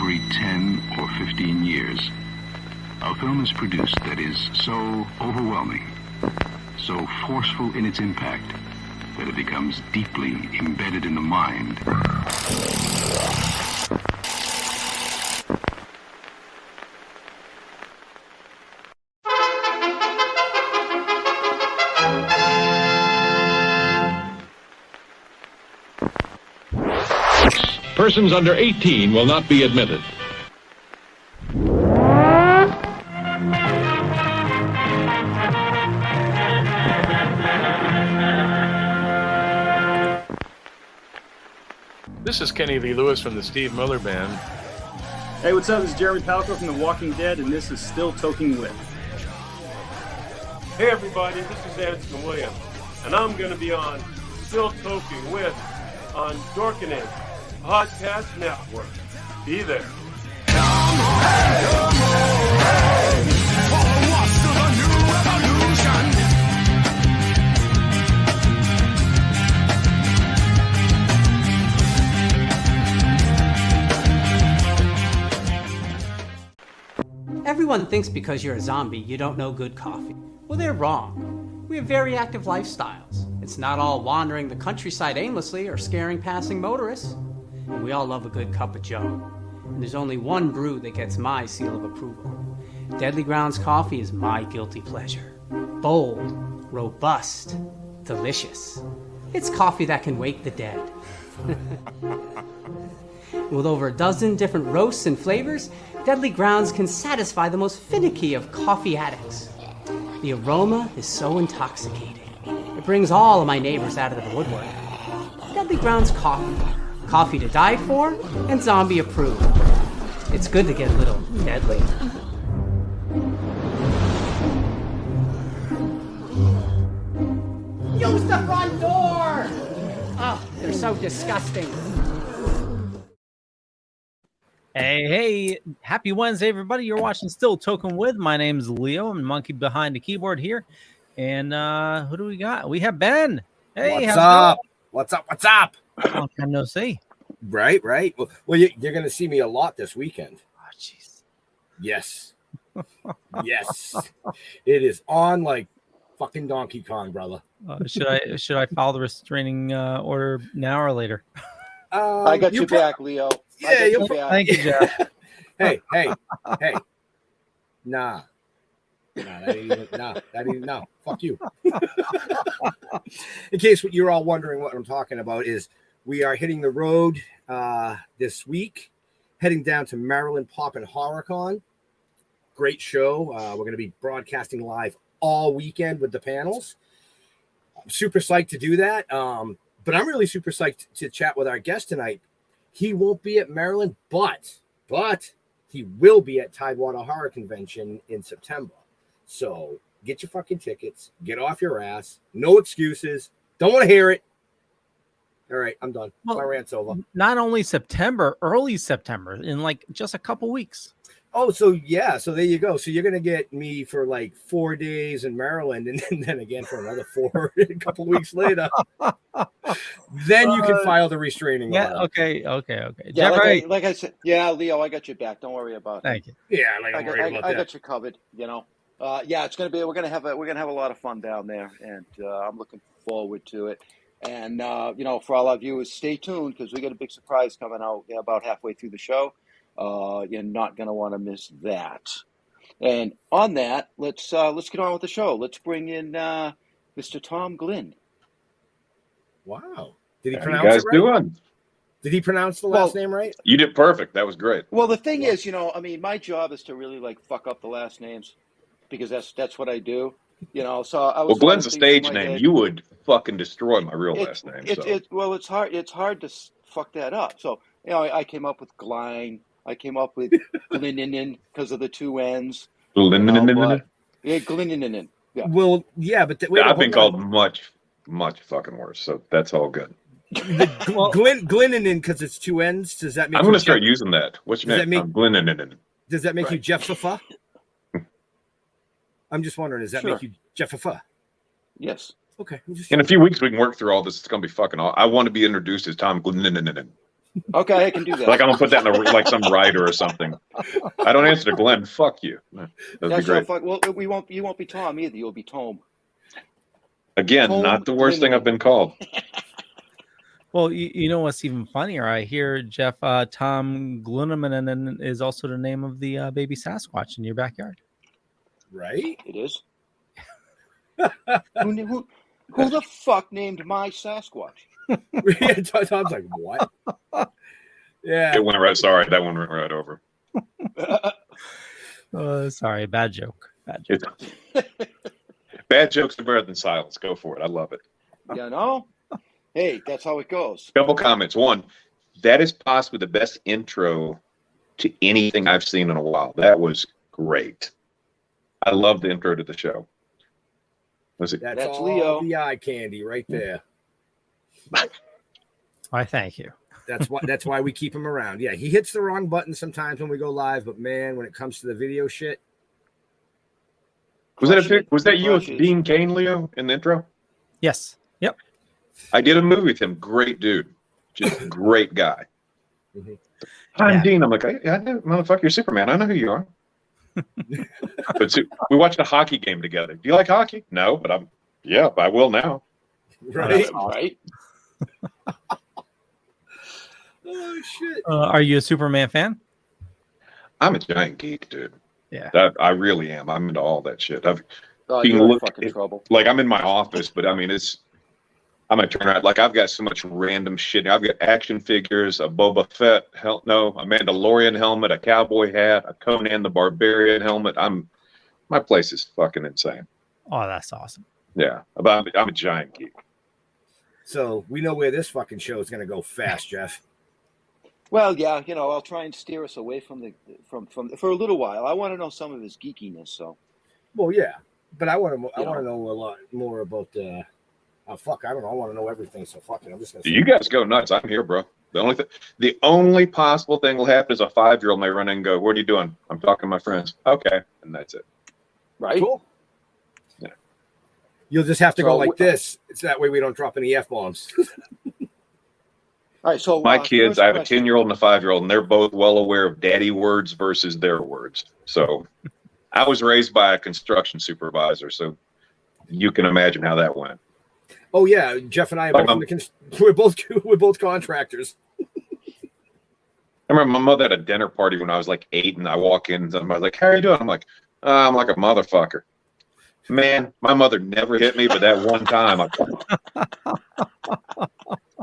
every 10 or 15 years, a film is produced that is so overwhelming, so forceful in its impact, that it becomes deeply embedded in the mind. Persons under 18 will not be admitted. This is Kenny Lee Lewis from the Steve Miller Band. Hey, what's up? This is Jeremy Palco from The Walking Dead, and this is Still Toking with. Hey everybody, this is Anson Williams, and I'm going to be on Still Toking with on Dorkening Podcast Network. Be there. Everyone thinks because you're a zombie, you don't know good coffee. Well, they're wrong. We have very active lifestyles. It's not all wandering the countryside aimlessly or scaring passing motorists. And we all love a good cup of joe. And there's only one brew that gets my seal of approval. Deadly Grounds coffee is my guilty pleasure. Bold, robust, delicious. It's coffee that can wake the dead. With over a dozen different roasts and flavors, Deadly Grounds can satisfy the most finicky of coffee addicts. The aroma is so intoxicating. It brings all of my neighbors out of the woodwork. Deadly Grounds coffee. Coffee to die for and zombie approved. It's good to get a little deadly. Use the front door! Oh, they're so disgusting. Hey, happy Wednesday, everybody. You're watching Still Toking with. My name's Leo. I'm monkey behind the keyboard here. And who do we got? We have Ben. Hey, what's up? What's up? Long time no see. Right. Well, you're going to see me a lot this weekend. Oh, jeez. Yes. Yes. It is on like fucking Donkey Kong, brother. Should I follow the restraining order now or later? I got you back, Leo. Yeah, you back. Thank you, Jeff. Hey. Nah. That ain't no. Fuck you. In case you're all wondering what I'm talking about, is we are hitting the road this week, heading down to Maryland Pop and HorrorCon. Great show. We're going to be broadcasting live all weekend with the panels. I'm super psyched to do that. But I'm really super psyched to chat with our guest tonight. He won't be at Maryland, but he will be at Tidewater Horror Convention in September. So get your fucking tickets. Get off your ass. No excuses. Don't want to hear it. All right, I'm done. Well, my rant's over. Not only September, early September, in like just a couple weeks. Oh, so yeah. So there you go. So you're going to get me for like 4 days in Maryland and then again for another 4 a couple weeks later. Then you can file the restraining order. Okay. Yeah, Jeff, like I said, yeah, Leo, I got your back. Don't worry about it. Thank you. Yeah, I got you covered, you know. Yeah, it's going to be, we're going to have a lot of fun down there, and I'm looking forward to it. And, for all our viewers, stay tuned because we got a big surprise coming out about halfway through the show. You're not going to want to miss that. And on that, let's get on with the show. Let's bring in Mr. Tom Glynn. Wow. Did he How pronounce you guys it right? doing? Did he pronounce the last name right? You did perfect. That was great. Well, the thing is, my job is to really like fuck up the last names because that's what I do. So I was. Well, Glenn's a stage name. You would fucking destroy my real last name. It's hard. It's hard to fuck that up. So I came up with Glyne. I came up with Glynnin because of the two N's. Glynnin. Yeah, Glynnin. Yeah. Well, yeah, but I've been called much fucking worse. So that's all good. Glynnin because it's two N's. Does that make? I'm going to start using that. What's your name? Glynnin. Does that make you Jeffafa? I'm just wondering. Does that make you Jeffafa? Yes. Okay. In a few weeks, we can work through all this. It's going to be fucking. I want to be introduced as Tom Glynn. Okay, I can do that. Like I'm gonna put that in like some writer or something. I don't answer to Glenn. Fuck you. That'd be great. Well, you won't be Tom either. You'll be Tome. Again, Tom not the worst thing Glynn. I've been called. Well, you know what's even funnier? I hear Jeff Tom Glynn is also the name of the baby Sasquatch in your backyard. Right? It is. Who the fuck named my Sasquatch? Tom's like, what? Yeah. It went right. Sorry, that one went right over. Sorry, bad joke. Bad joke. Bad jokes are better than silence. Go for it. I love it. You know? Hey, that's how it goes. Couple comments. One, that is possibly the best intro to anything I've seen in a while. That was great. I love the intro to the show. Was it? That's all Leo. the eye candy right there. I thank you. That's why we keep him around. Yeah, he hits the wrong button sometimes when we go live, but man, when it comes to the video shit. Was that you with Dean Kane, Leo, in the intro? Yes. Yep. I did a movie with him. Great dude. Just a great guy. Mm-hmm. I'm Dean. I'm like, I know, motherfucker, you're Superman. I know who you are. But we watched a hockey game together. Do you like hockey? No, but I will now. Right. Right. Oh shit. Are you a Superman fan? I'm a giant geek, dude. Yeah. I really am. I'm into all that shit. Oh, you're in fucking trouble. Like I'm in my office, but I mean I'm gonna turn around. Like I've got so much random shit. I've got action figures, a Boba Fett, a Mandalorian helmet, a cowboy hat, a Conan the Barbarian helmet. My place is fucking insane. Oh, that's awesome. Yeah, but I'm a giant geek. So we know where this fucking show is gonna go fast, Jeff. Well, yeah, I'll try and steer us away from for a little while. I want to know some of his geekiness. So. Well, yeah, but I want to know a lot more about fuck, I don't know. I want to know everything. So fuck it. I'm just gonna. You guys go nuts. I'm here, bro. The only possible thing will happen is a 5-year-old may run in and go, "What are you doing?" "I'm talking to my friends." Okay, and that's it. Right. Cool. Yeah. You'll just have to go like this. It's that way we don't drop any F-bombs. All right. So my kids, I have a 10-year-old and a 5-year-old, and they're both well aware of daddy words versus their words. So I was raised by a construction supervisor, so you can imagine how that went. Oh yeah, Jeff and I are we're both contractors. I remember my mother had a dinner party when I was like 8, and I walk in and somebody's like, "How are you doing?" I'm like, "I'm like a motherfucker." Man, my mother never hit me, but that one time,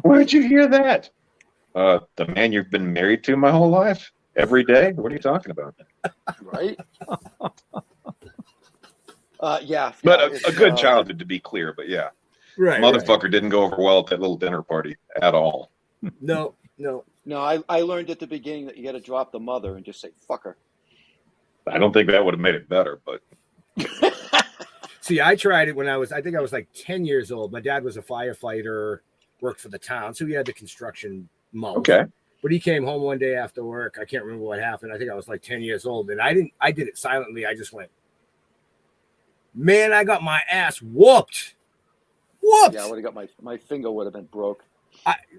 where'd you hear that? The man you've been married to my whole life, every day. What are you talking about? Right. Yeah. But a good childhood, to be clear. But yeah, right. Motherfucker didn't go over well at that little dinner party at all. No. I learned at the beginning that you got to drop the mother and just say "fuck her." I don't think that would have made it better, but. See, I tried it when I was like 10 years old. My dad was a firefighter, worked for the town, so he had the construction mouth. Okay. But he came home one day after work. I can't remember what happened. I think I was like 10 years old, and I did it silently. I just went, "Man, I got my ass whooped." Yeah, I would have got my finger would have been broke.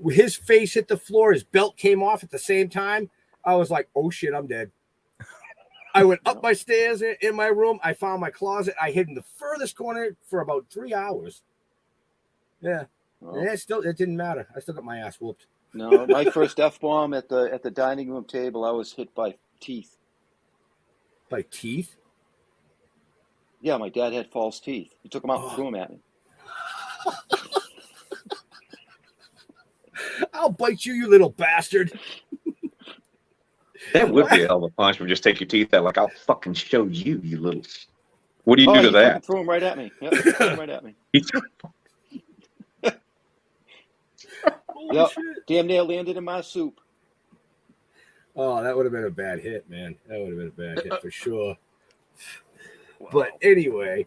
His face hit the floor. His belt came off at the same time. I was like, "Oh shit, I'm dead." I went up my stairs in my room. I found my closet. I hid in the furthest corner for about 3 hours. Yeah. Oh. Yeah, it didn't matter. I still got my ass whooped. No, my first F-bomb at the dining room table, I was hit by teeth. By teeth? Yeah, my dad had false teeth. He took them out and threw them at me. I'll bite you, you little bastard. That would be a hell of a punch. Just take your teeth out. Like, I'll fucking show you, you little. What do you do to that? Threw them right at me. Yep, threw them right at me. Yep, damn near landed in my soup. Oh, that would have been a bad hit, man. That would have been a bad hit for sure. Wow. But anyway.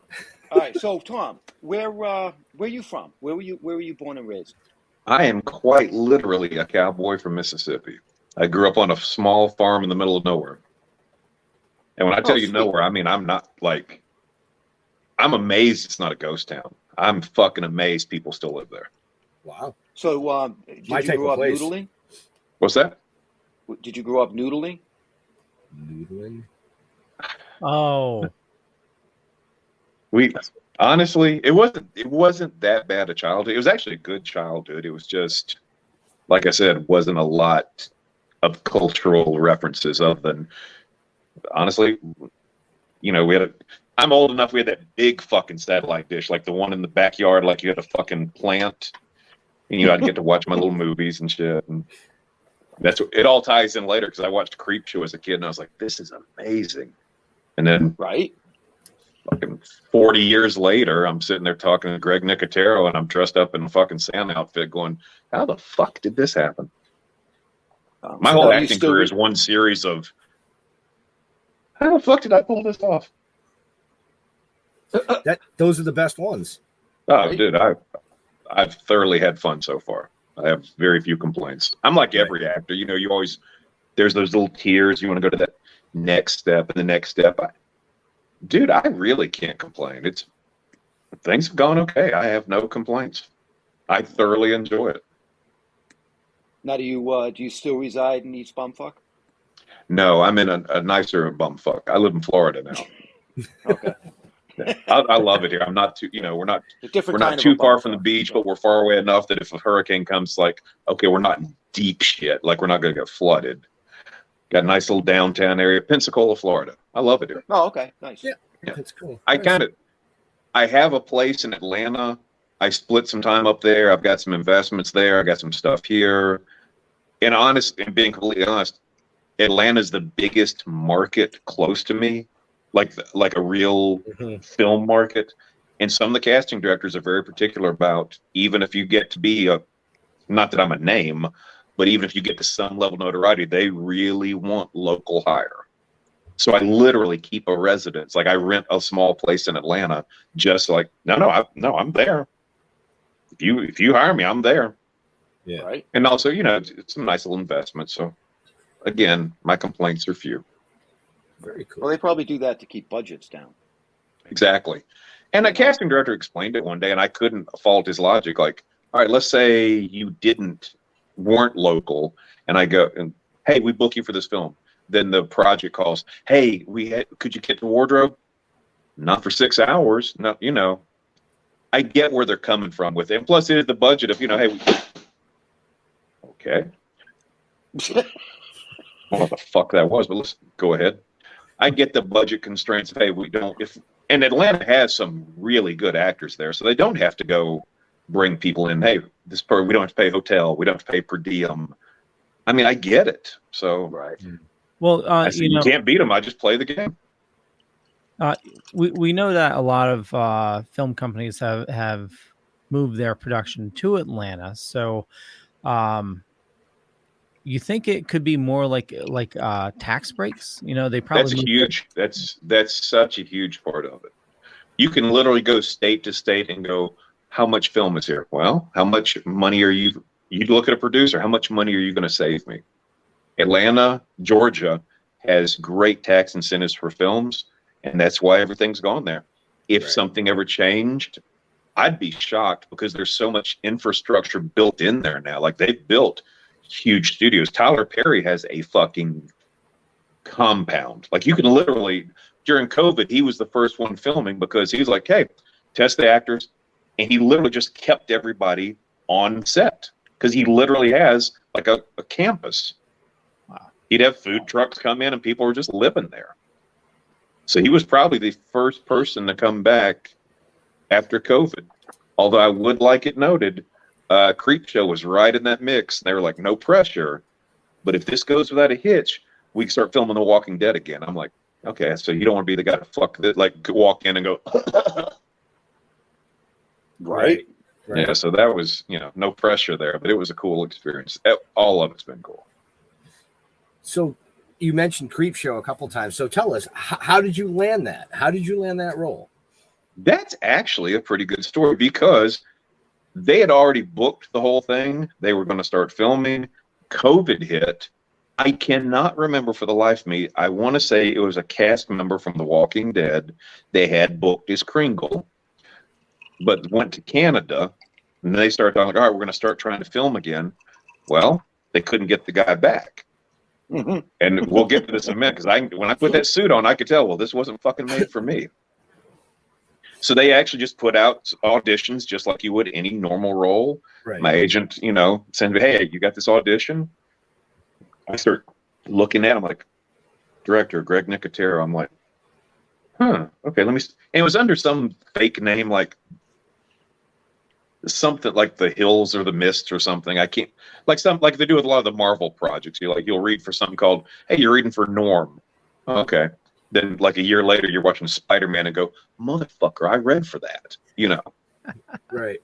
All right, so Tom, where are you from? Where were you born and raised? I am quite literally a cowboy from Mississippi. I grew up on a small farm in the middle of nowhere. And when I tell you nowhere, I mean, I'm amazed it's not a ghost town. I'm fucking amazed people still live there. Wow. So, did you grow up noodling? What's that? Did you grow up noodling? Noodling. Oh, We honestly, it wasn't that bad a childhood. It was actually a good childhood. It was just, like I said, wasn't a lot of cultural references other than, honestly, I'm old enough. We had that big fucking satellite dish, like the one in the backyard, like you had a fucking plant, and I'd get to watch my little movies and shit. And it all ties in later because I watched Creepshow as a kid, and I was like, this is amazing. And then, Right. fucking 40 years later, I'm sitting there talking to Greg Nicotero, and I'm dressed up in a fucking Santa outfit, going, how the fuck did this happen? My whole acting career is one series of, how the fuck did I pull this off? Those are the best ones. Oh, dude, I've thoroughly had fun so far. I have very few complaints. I'm like every actor, you always, there's those little tears. You want to go to that next step and the next step. Dude, I really can't complain. Things have gone okay. I have no complaints. I thoroughly enjoy it. Now, do you still reside in East Bumfuck? No, I'm in a nicer bumfuck. I live in Florida now. Okay. I love it here. I'm not too, we're not too far from the beach, but we're far away enough that if a hurricane comes, like, okay, we're not in deep shit. Like, we're not going to get flooded. Got a nice little downtown area, Pensacola, Florida. I love it here. Oh, okay, nice. Yeah, that's cool. I have a place in Atlanta. I split some time up there. I've got some investments there. I got some stuff here. And being completely honest, Atlanta's the biggest market close to me, like a real film market. And some of the casting directors are very particular about, even if you get to be not that I'm a name, but even if you get to some level of notoriety, they really want local hire. So I literally keep a residence. Like, I rent a small place in Atlanta, just like, I'm there. If you hire me, I'm there. Yeah. Right. And also, it's some nice little investment. So again, my complaints are few. Very cool. Well, they probably do that to keep budgets down. Exactly. And a casting director explained it one day, and I couldn't fault his logic. Like, all right, let's say you weren't local, and I go, and hey, we book you for this film. Then the project calls, hey, could you get the wardrobe? Not for 6 hours. No, I get where they're coming from with it. And plus, it is the budget of, hey, okay. I don't know what the fuck that was, but let's go ahead. I get the budget constraints of, hey, and Atlanta has some really good actors there, so they don't have to go bring people in. Hey, we don't have to pay hotel, we don't have to pay per diem. I mean, I get it. So, right. Well, you can't beat them. I just play the game. We know that a lot of film companies have moved their production to Atlanta. So, you think it could be more like tax breaks? They probably that's huge. That's such a huge part of it. You can literally go state to state and go, how much film is here? Well, how much money are you look at a producer? How much money are you going to save me? Atlanta, Georgia has great tax incentives for films, and that's why everything's gone there. If something ever changed, I'd be shocked because there's so much infrastructure built in there now. Like, they've built huge studios. Tyler Perry has a fucking compound. Like, you can literally, during COVID, he was the first one filming because he was like, hey, test the actors. And he literally just kept everybody on set because he literally has like a campus. Wow. He'd have food trucks come in and people were just living there. So he was probably the first person to come back after COVID. Although I would like it noted, Creepshow was right in that mix. They were like, no pressure, but if this goes without a hitch, we can start filming The Walking Dead again. I'm like, okay, so you don't want to be the guy to walk in and go, right. Yeah, so that was, no pressure there, but it was a cool experience. All of it's been cool. So you mentioned Creepshow a couple times. So tell us, how did you land that? How did you land that role? That's actually a pretty good story because they had already booked the whole thing. They were going to start filming. COVID hit. I cannot remember for the life of me. I want to say it was a cast member from The Walking Dead. They had booked as Kringle, but went to Canada, and they started talking, all right, we're going to start trying to film again. Well, they couldn't get the guy back. And we'll get to this in a minute, because when I put that suit on, I could tell, well, this wasn't fucking made for me. So they actually just put out auditions just like you would any normal role. Right. My agent, send me, hey, you got this audition? I start looking at him like, director Greg Nicotero. I'm like, okay, let me. And it was under some fake name, like something like The Hills or The Mist or something. I can't, like they do with a lot of the Marvel projects. You'll read for something called, hey, you're reading for Norm. Okay. Then like a year later, you're watching Spider-Man and go, motherfucker, I read for that, Right.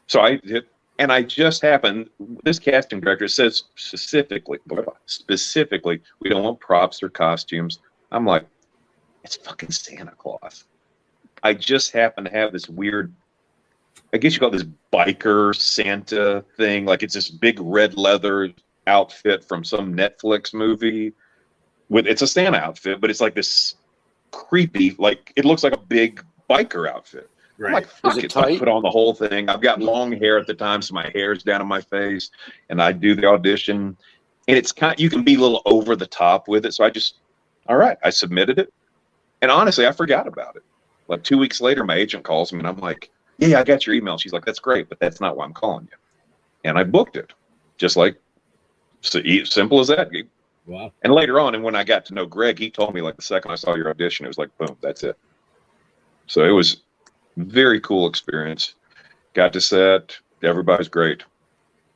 So I just happened, this casting director says specifically, we don't want props or costumes. I'm like, it's fucking Santa Claus. I just happen to have this weird, I guess you call it this biker Santa thing. Like it's this big red leather outfit from some Netflix movie. It's a Santa outfit, but it's like this creepy, like it looks like a big biker outfit. Right. I'm like, fuck it. So I put on the whole thing. I've got long hair at the time, so my hair's down on my face, and I do the audition. And it's you can be a little over the top with it. So all right, I submitted it. And honestly, I forgot about it. Like 2 weeks later, my agent calls me and I'm like, yeah, I got your email. She's like, that's great, but that's not why I'm calling you. And I booked it. Just like, simple as that. Wow. And later on, and when I got to know Greg, he told me like the second I saw your audition, it was like, boom, that's it. So it was very cool experience. Got to set. Everybody's great.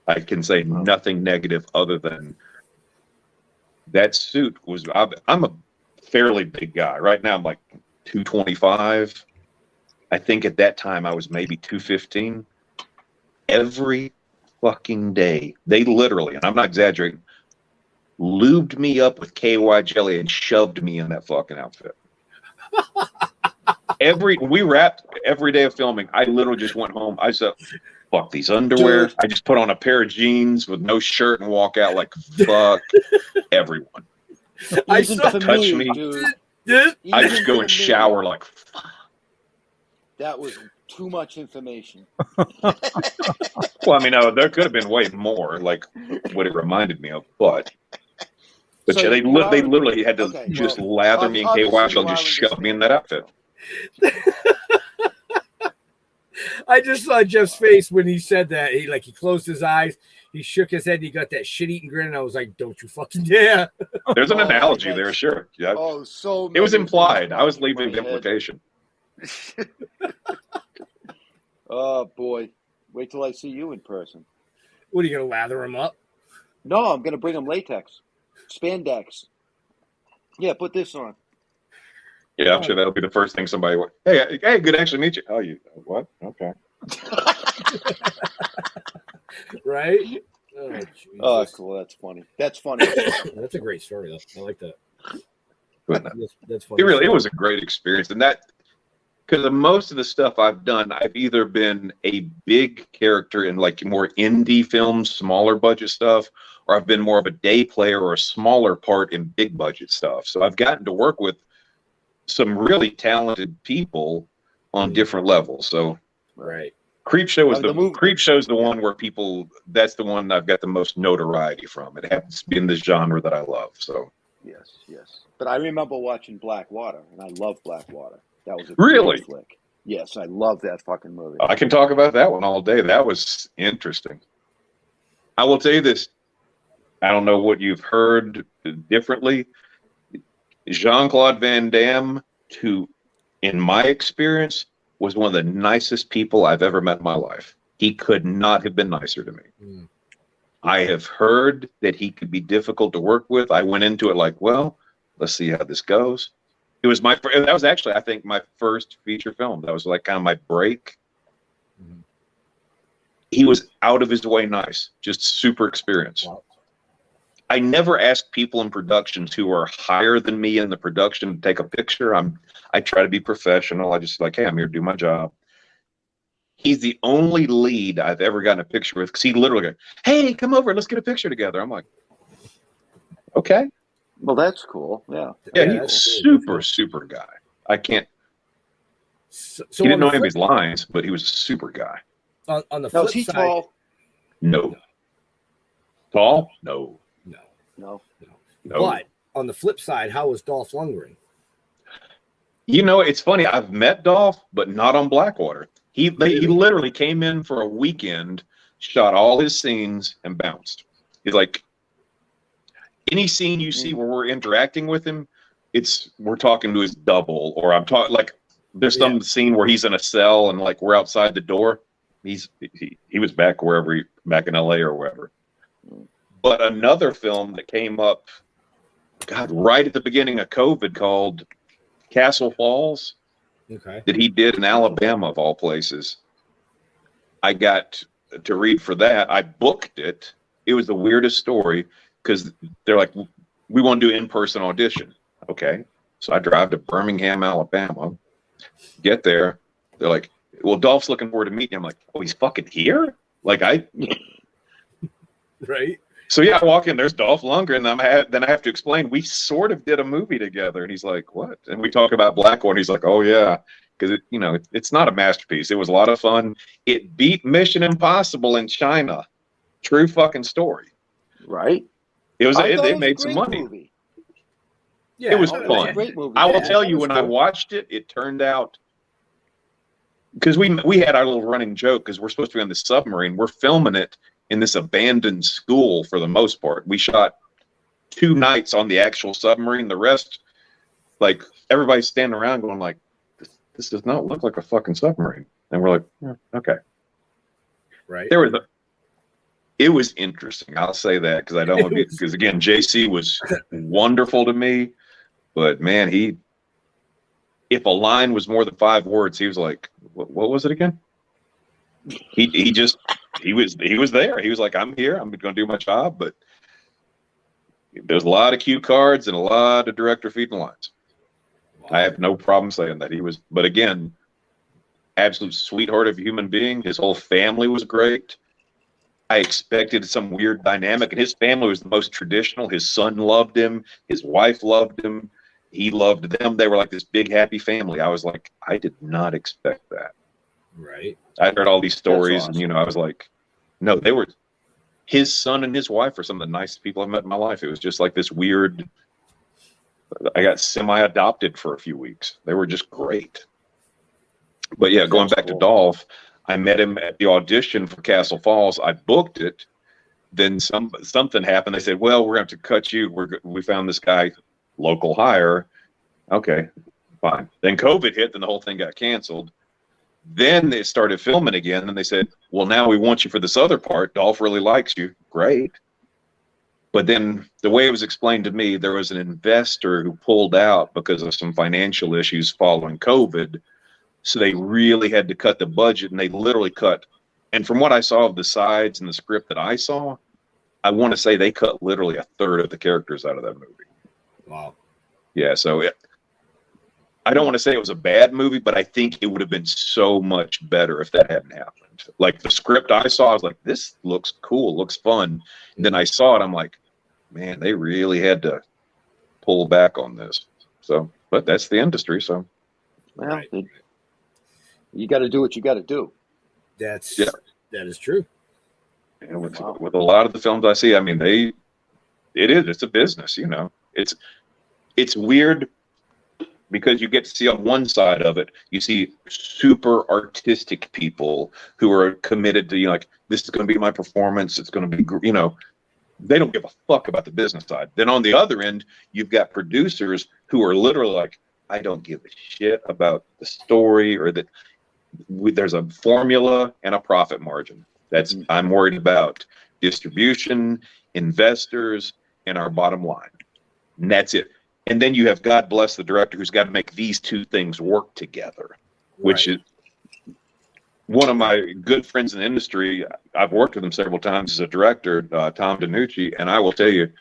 I can say nothing negative other than that suit was, I'm a fairly big guy. Right now I'm like 225. I think at that time I was maybe 215. Every fucking day, they literally, and I'm not exaggerating, lubed me up with KY jelly and shoved me in that fucking outfit. We wrapped every day of filming. I literally just went home. I said, fuck these underwear. Dude. I just put on a pair of jeans with no shirt and walk out like fuck everyone. I saw touch me. Dude. I just go and shower like fuck. That was too much information. Well, I mean, there could have been way more, like what it reminded me of, but so yeah, they literally had to lather me in KY and just shove me in that outfit. I just saw Jeff's face when he said that. He closed his eyes, he shook his head, and he got that shit-eating grin, and I was like, don't you fucking dare. There's an analogy there, sure. Yeah. Oh, so it was implied. I was leaving the implication. Oh, boy. Wait till I see you in person. What, are you going to lather him up? No, I'm going to bring him latex. Spandex. Yeah, put this on. Yeah, I'm sure that'll be the first thing somebody will. Hey, good to actually meet you. Oh, you what? Okay. Right? Oh, cool. That's funny. That's funny. That's a great story, though. I like that. That's funny. It was a great experience, and that because most of the stuff I've done, I've either been a big character in like more indie films, smaller budget stuff, or I've been more of a day player or a smaller part in big budget stuff. So I've gotten to work with some really talented people on different levels. So right. Creepshow is Creepshow's the one where that's the one I've got the most notoriety from. It happens to be in this genre that I love. So yes. But I remember watching Blackwater, and I love Blackwater. That was a really flick. Yes, I love that fucking movie. I can talk about that one all day. That was interesting. I will tell you this. I don't know what you've heard differently. Jean-Claude Van Damme, who, in my experience, was one of the nicest people I've ever met in my life. He could not have been nicer to me. Mm. I have heard that he could be difficult to work with. I went into it like, well, let's see how this goes. It was that was actually, I think, my first feature film. That was like kind of my break. Mm-hmm. He was out of his way nice, just super experienced. Wow. I never ask people in productions who are higher than me in the production to take a picture. I try to be professional. I just like, hey, I'm here to do my job. He's the only lead I've ever gotten a picture with because he literally goes, hey, come over, let's get a picture together. I'm like, okay. Well, that's cool. Yeah. Yeah, he's a super guy. I can't. So he didn't know any of his lines, but he was a super guy. On the flip is he side, tall? No. Tall? No. No. But on the flip side, how was Dolph Lundgren? You know, it's funny. I've met Dolph, but not on Blackwater. He literally came in for a weekend, shot all his scenes, and bounced. He's like, any scene you see where we're interacting with him, we're talking to his double, or I'm talking like there's some scene where he's in a cell and like we're outside the door. He was back back in LA or wherever. But another film that came up, God, right at the beginning of COVID called Castle Falls, that he did in Alabama of all places. I got to read for that. I booked it. It was the weirdest story because they're like, we want to do in-person audition. Okay. So I drive to Birmingham, Alabama, get there. They're like, well, Dolph's looking forward to meeting you. I'm like, oh, he's fucking here? Like Right. So yeah, I walk in, there's Dolph Lundgren, and then I have to explain, we sort of did a movie together. And he's like, what? And we talk about Blackwater. He's like, oh yeah. Because it's not a masterpiece. It was a lot of fun. It beat Mission Impossible in China. True fucking story. Right. They made some money. Movie. Yeah, it was fun. It was a great movie. I will tell you, when I watched it, it turned out, because we had our little running joke, because we're supposed to be on the submarine. We're filming it in this abandoned school for the most part. We shot 2 nights on the actual submarine. The rest, like, everybody's standing around going like, this does not look like a fucking submarine. And we're like, yeah, okay. Right. It was interesting. I'll say that because I don't want to because again, JC was wonderful to me, but man, if a line was more than 5 words, he was like, what was it again? He was there. He was like, I'm here. I'm going to do my job. But there's a lot of cue cards and a lot of director feeding lines. Wow. I have no problem saying that but again, absolute sweetheart of a human being. His whole family was great. I expected some weird dynamic, and his family was the most traditional. His son loved him. His wife loved him. He loved them. They were like this big, happy family. I was like, I did not expect that. Right. I heard all these stories, awesome. and I was like, no, his son and his wife are some of the nicest people I've met in my life. It was just like this weird. I got semi-adopted for a few weeks. They were just great. But yeah, going back to Dolph, I met him at the audition for Castle Falls. I booked it. Then something happened. They said, well, we're going to have to cut you. We found this guy, local hire. Okay, fine. Then COVID hit, then the whole thing got canceled. Then they started filming again, and they said, well, now we want you for this other part. Dolph really likes you. Great. But then the way it was explained to me, there was an investor who pulled out because of some financial issues following COVID. So they really had to cut the budget, and they literally cut. And from what I saw of the sides and the script that I saw, I want to say they cut literally 1/3 of the characters out of that movie. Wow. Yeah. So I don't want to say it was a bad movie, but I think it would have been so much better if that hadn't happened. Like the script I saw, I was like, this looks cool, looks fun. And then I saw it, I'm like, man, they really had to pull back on this. So, but that's the industry. So, well, you got to do what you got to do. That is true. And with a lot of the films I see, I mean, it's a business, it's weird because you get to see on one side of it, you see super artistic people who are committed to, like, this is going to be my performance. It's going to be, they don't give a fuck about the business side. Then on the other end, you've got producers who are literally like, I don't give a shit about the story or that there's a formula and a profit margin. I'm worried about distribution, investors, and our bottom line. And that's it. And then you have, God bless the director, who's got to make these two things work together, which is one of my good friends in the industry. I've worked with him several times as a director, Tom DiNucci, and I will tell you,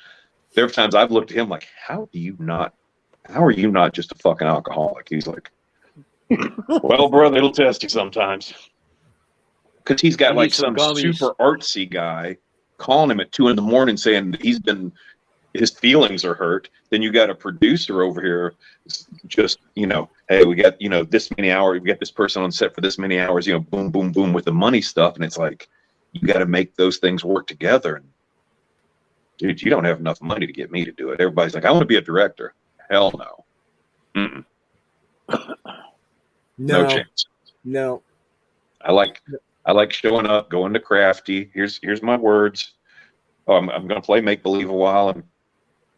there are times I've looked at him like, how are you not just a fucking alcoholic? He's like, well, brother, it'll test you sometimes. Because he's got like some super artsy guy calling him at 2 a.m. saying that his feelings are hurt. Then you got a producer over here just, hey, we got, this many hours, we got this person on set for this many hours, boom, boom, boom with the money stuff. And it's like, you got to make those things work together. And Dude, you don't have enough money to get me to do it. Everybody's like, I want to be a director. Hell no. Mm-mm. No chance. No. I like showing up, going to Crafty. Here's my words. Oh, I'm going to play make believe a while, and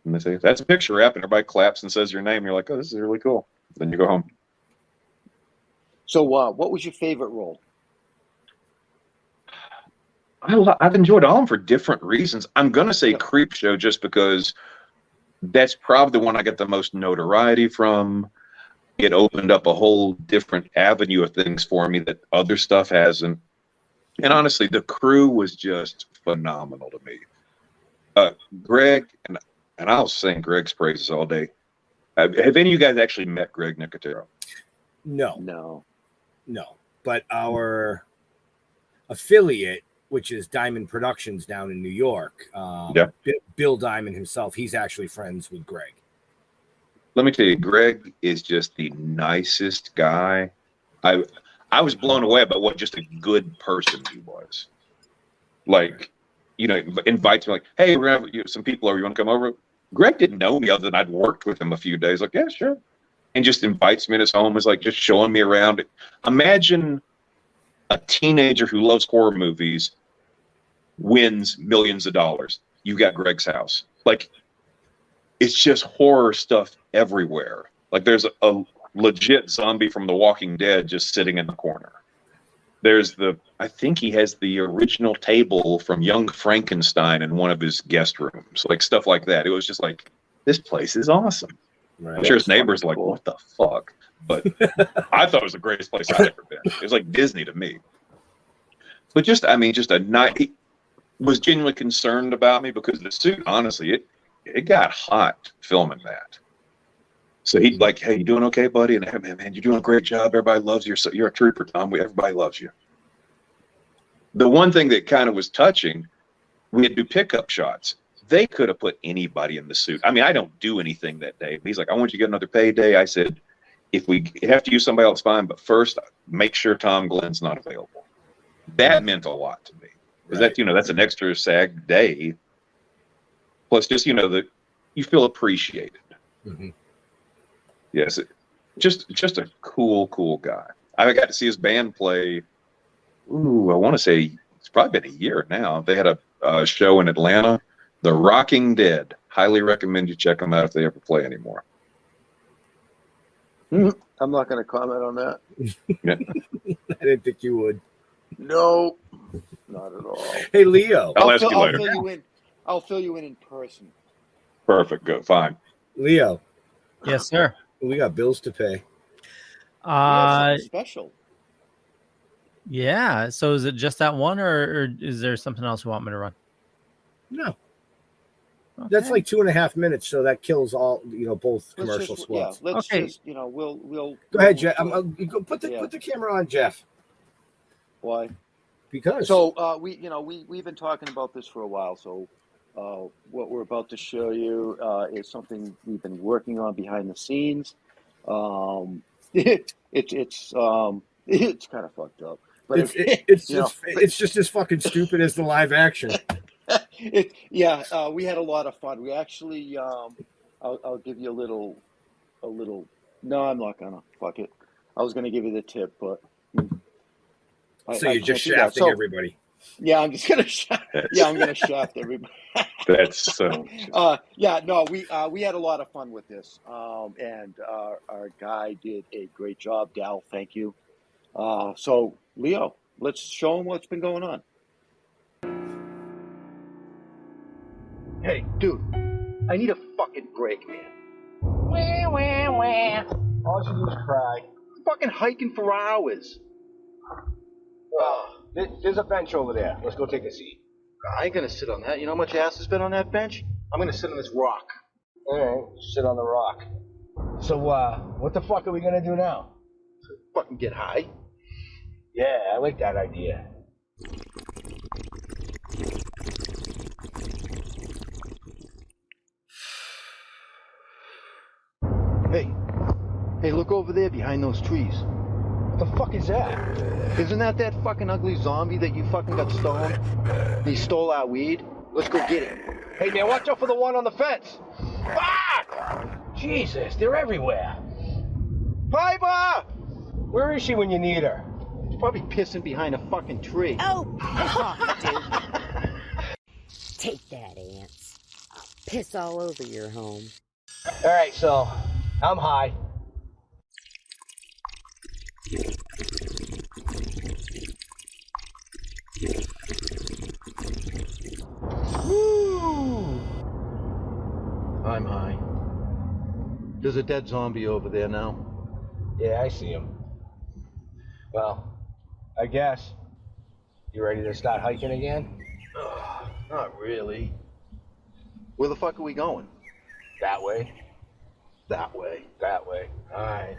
they say that's a picture wrap, and everybody claps and says your name. You're like, oh, this is really cool. Then you go home. So, what was your favorite role? I've enjoyed all of them for different reasons. I'm going to say Creepshow just because that's probably the one I got the most notoriety from. It opened up a whole different avenue of things for me that other stuff hasn't. And honestly, the crew was just phenomenal to me. Greg, and I'll sing Greg's praises all day. Have any of you guys actually met Greg Nicotero? No. But our affiliate, which is Diamond Productions down in New York, Bill Diamond himself, he's actually friends with Greg. Let me tell you, Greg is just the nicest guy. I was blown away by what just a good person he was. Like, invites me like, hey, we're gonna have some people over. You want to come over? Greg didn't know me other than I'd worked with him a few days. Like, yeah, sure. And just invites me in his home. Is like just showing me around. Imagine a teenager who loves horror movies wins millions of dollars. You got Greg's house. Like, it's just horror stuff everywhere. Like, there's a legit zombie from The Walking Dead just sitting in the corner. There's I think he has the original table from Young Frankenstein in one of his guest rooms, like stuff like that. It was just like, this place is awesome. Right. I'm sure his neighbors like, what the fuck? But I thought it was the greatest place I've ever been. It was like Disney to me. But just a night. He was genuinely concerned about me because the suit, honestly, it got hot filming that. So he'd like, hey, you doing okay, buddy? And hey, man, you're doing a great job. Everybody loves you. You're a trooper, Tom. Everybody loves you. The one thing that kind of was touching, we had to do pickup shots. They could have put anybody in the suit. I mean, I don't do anything that day. He's like, I want you to get another payday. I said, if we have to use somebody else, fine. But first, make sure Tom Glynn's not available. That meant a lot to me. Because that's an extra SAG day. Plus, just, that you feel appreciated. Mm-hmm. Yes, just a cool guy. I got to see his band play. I want to say it's probably been a year now. They had a show in Atlanta, The Rocking Dead. Highly recommend you check them out if they ever play anymore. I'm not going to comment on that. Yeah. I didn't think you would. No, not at all. Hey, Leo. I'll ask you later. I'll fill you in person. Perfect. Good. Fine. Leo. Yes, sir. We got bills to pay. Special. Yeah. So is it just that one, or is there something else you want me to run? No. Okay. That's like 2.5 minutes, so that kills all both commercial spots. Yeah, let's just we'll go ahead, Jeff. Put the camera on, Jeff. Why? Because we've been talking about this for a while. So what we're about to show you is something we've been working on behind the scenes. It's kind of fucked up, but it's just as fucking stupid as the live action. We had a lot of fun. We actually I'll give you a little. No, I'm not gonna. Fuck it. I was gonna give you the tip, but you're just shafting everybody. Yeah, I'm just gonna. I'm gonna shaft everybody. That's so. We had a lot of fun with this, and our guy did a great job. Dal, thank you. So Leo, let's show him what's been going on. Hey, dude, I need a fucking break, man. All you do is cry. I'm fucking hiking for hours. There's a bench over there. Let's go take a seat. I ain't gonna sit on that. You know how much ass has been on that bench? I'm gonna sit on this rock. All right, sit on the rock. So, what the fuck are we gonna do now? Fucking get high. Yeah, I like that idea. Hey, look over there behind those trees. What the fuck is that? Isn't that fucking ugly zombie that you fucking got stoned? He stole our weed? Let's go get it. Hey, man, watch out for the one on the fence. Fuck! Jesus, they're everywhere. Piper! Where is she when you need her? She's probably pissing behind a fucking tree. Oh, piss off, dude. Take that, ants. I'll piss all over your home. All right, so I'm high. Woo! I'm high. There's a dead zombie over there now. Yeah, I see him. Well, I guess. You ready to start hiking again? Not really. Where the fuck are we going? That way. That way. That way. All right.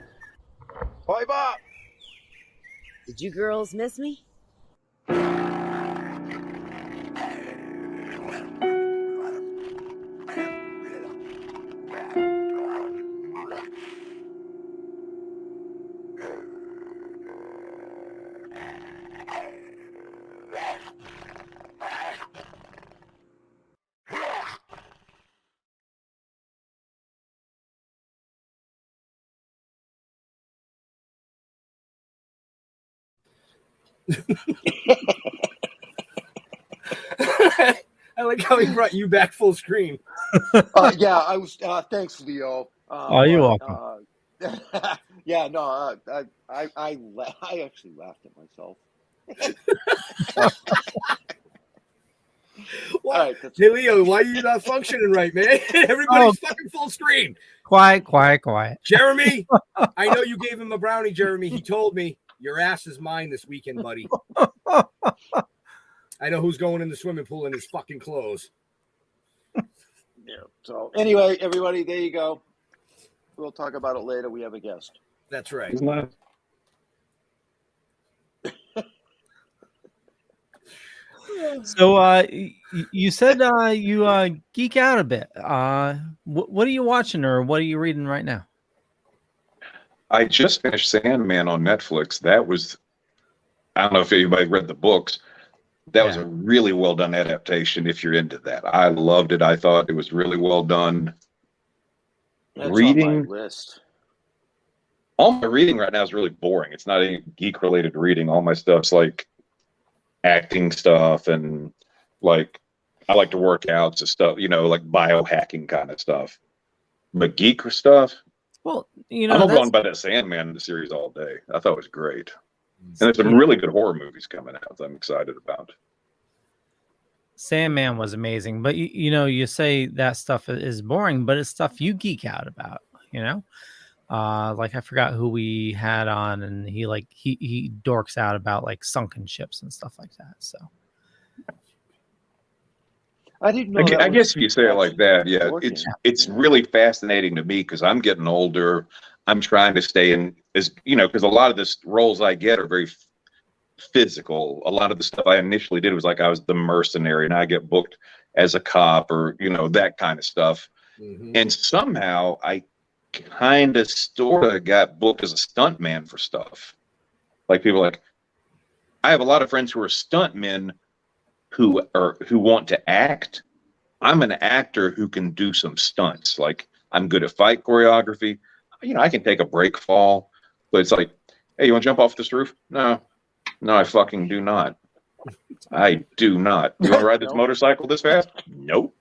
Pipe up! Did you girls miss me? I like how he brought you back full screen. Yeah, I was. Thanks, Leo. You're welcome. Yeah, no, I actually laughed at myself. What? All right, Hey, Leo, why are you not functioning right, man? Everybody's fucking full screen. Quiet. Jeremy, I know you gave him a brownie, Jeremy. He told me your ass is mine this weekend, buddy. I know who's going in the swimming pool in his fucking clothes. Yeah. So anyway, everybody, there you go. We'll talk about it later. We have a guest. That's right. Isn't that? So you said you geek out a bit. What are you watching or what are you reading right now? I just finished Sandman on Netflix. That was, I don't know if anybody read the books. That was a really well done adaptation if you're into that. I loved it. I thought it was really well done. That's Reading on my list. All my reading right now is really boring. It's not any geek related reading. All my stuff's like acting stuff and like I like to work out, so stuff, like biohacking kind of stuff. But geek stuff, well, I'm going by that Sandman series all day. I thought it was great. And there's some really good horror movies coming out that I'm excited about. Sandman was amazing, but you say that stuff is boring, but it's stuff you geek out about, like I forgot who we had on, and he dorks out about like sunken ships and stuff like that. So I didn't know. I guess if you say it like that, yeah, it's really fascinating to me because I'm getting older. I'm trying to stay in because a lot of the roles I get are very physical. A lot of the stuff I initially did was like I was the mercenary and I get booked as a cop or, that kind of stuff. Mm-hmm. And somehow I kind of sort of got booked as a stuntman for stuff. Like people I have a lot of friends who are stuntmen who want to act. I'm an actor who can do some stunts. Like I'm good at fight choreography. I can take a break fall, but it's like, hey, you want to jump off this roof? No, I fucking do not. I do not. You want to ride this motorcycle this fast? Nope.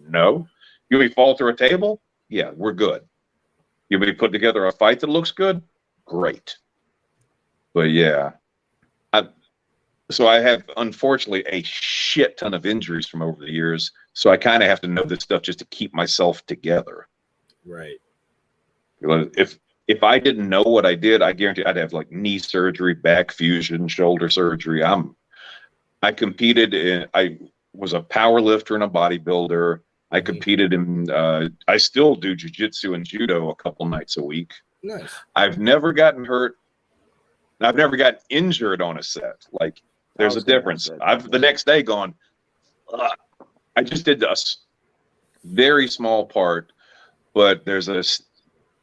No. You want me to fall through a table? Yeah, we're good. You want me to put together a fight that looks good? Great. But yeah, so I have, unfortunately, a shit ton of injuries from over the years. So I kind of have to know this stuff just to keep myself together. Right. If I didn't know what I did, I guarantee I'd have like knee surgery, back fusion, shoulder surgery. I competed in, I was a power lifter and a bodybuilder. I competed in, I still do jiu-jitsu and judo a couple nights a week. Nice. I've never gotten hurt. I've never gotten injured on a set. Like there's a difference. I've the next day gone, I just did a very small part, but there's a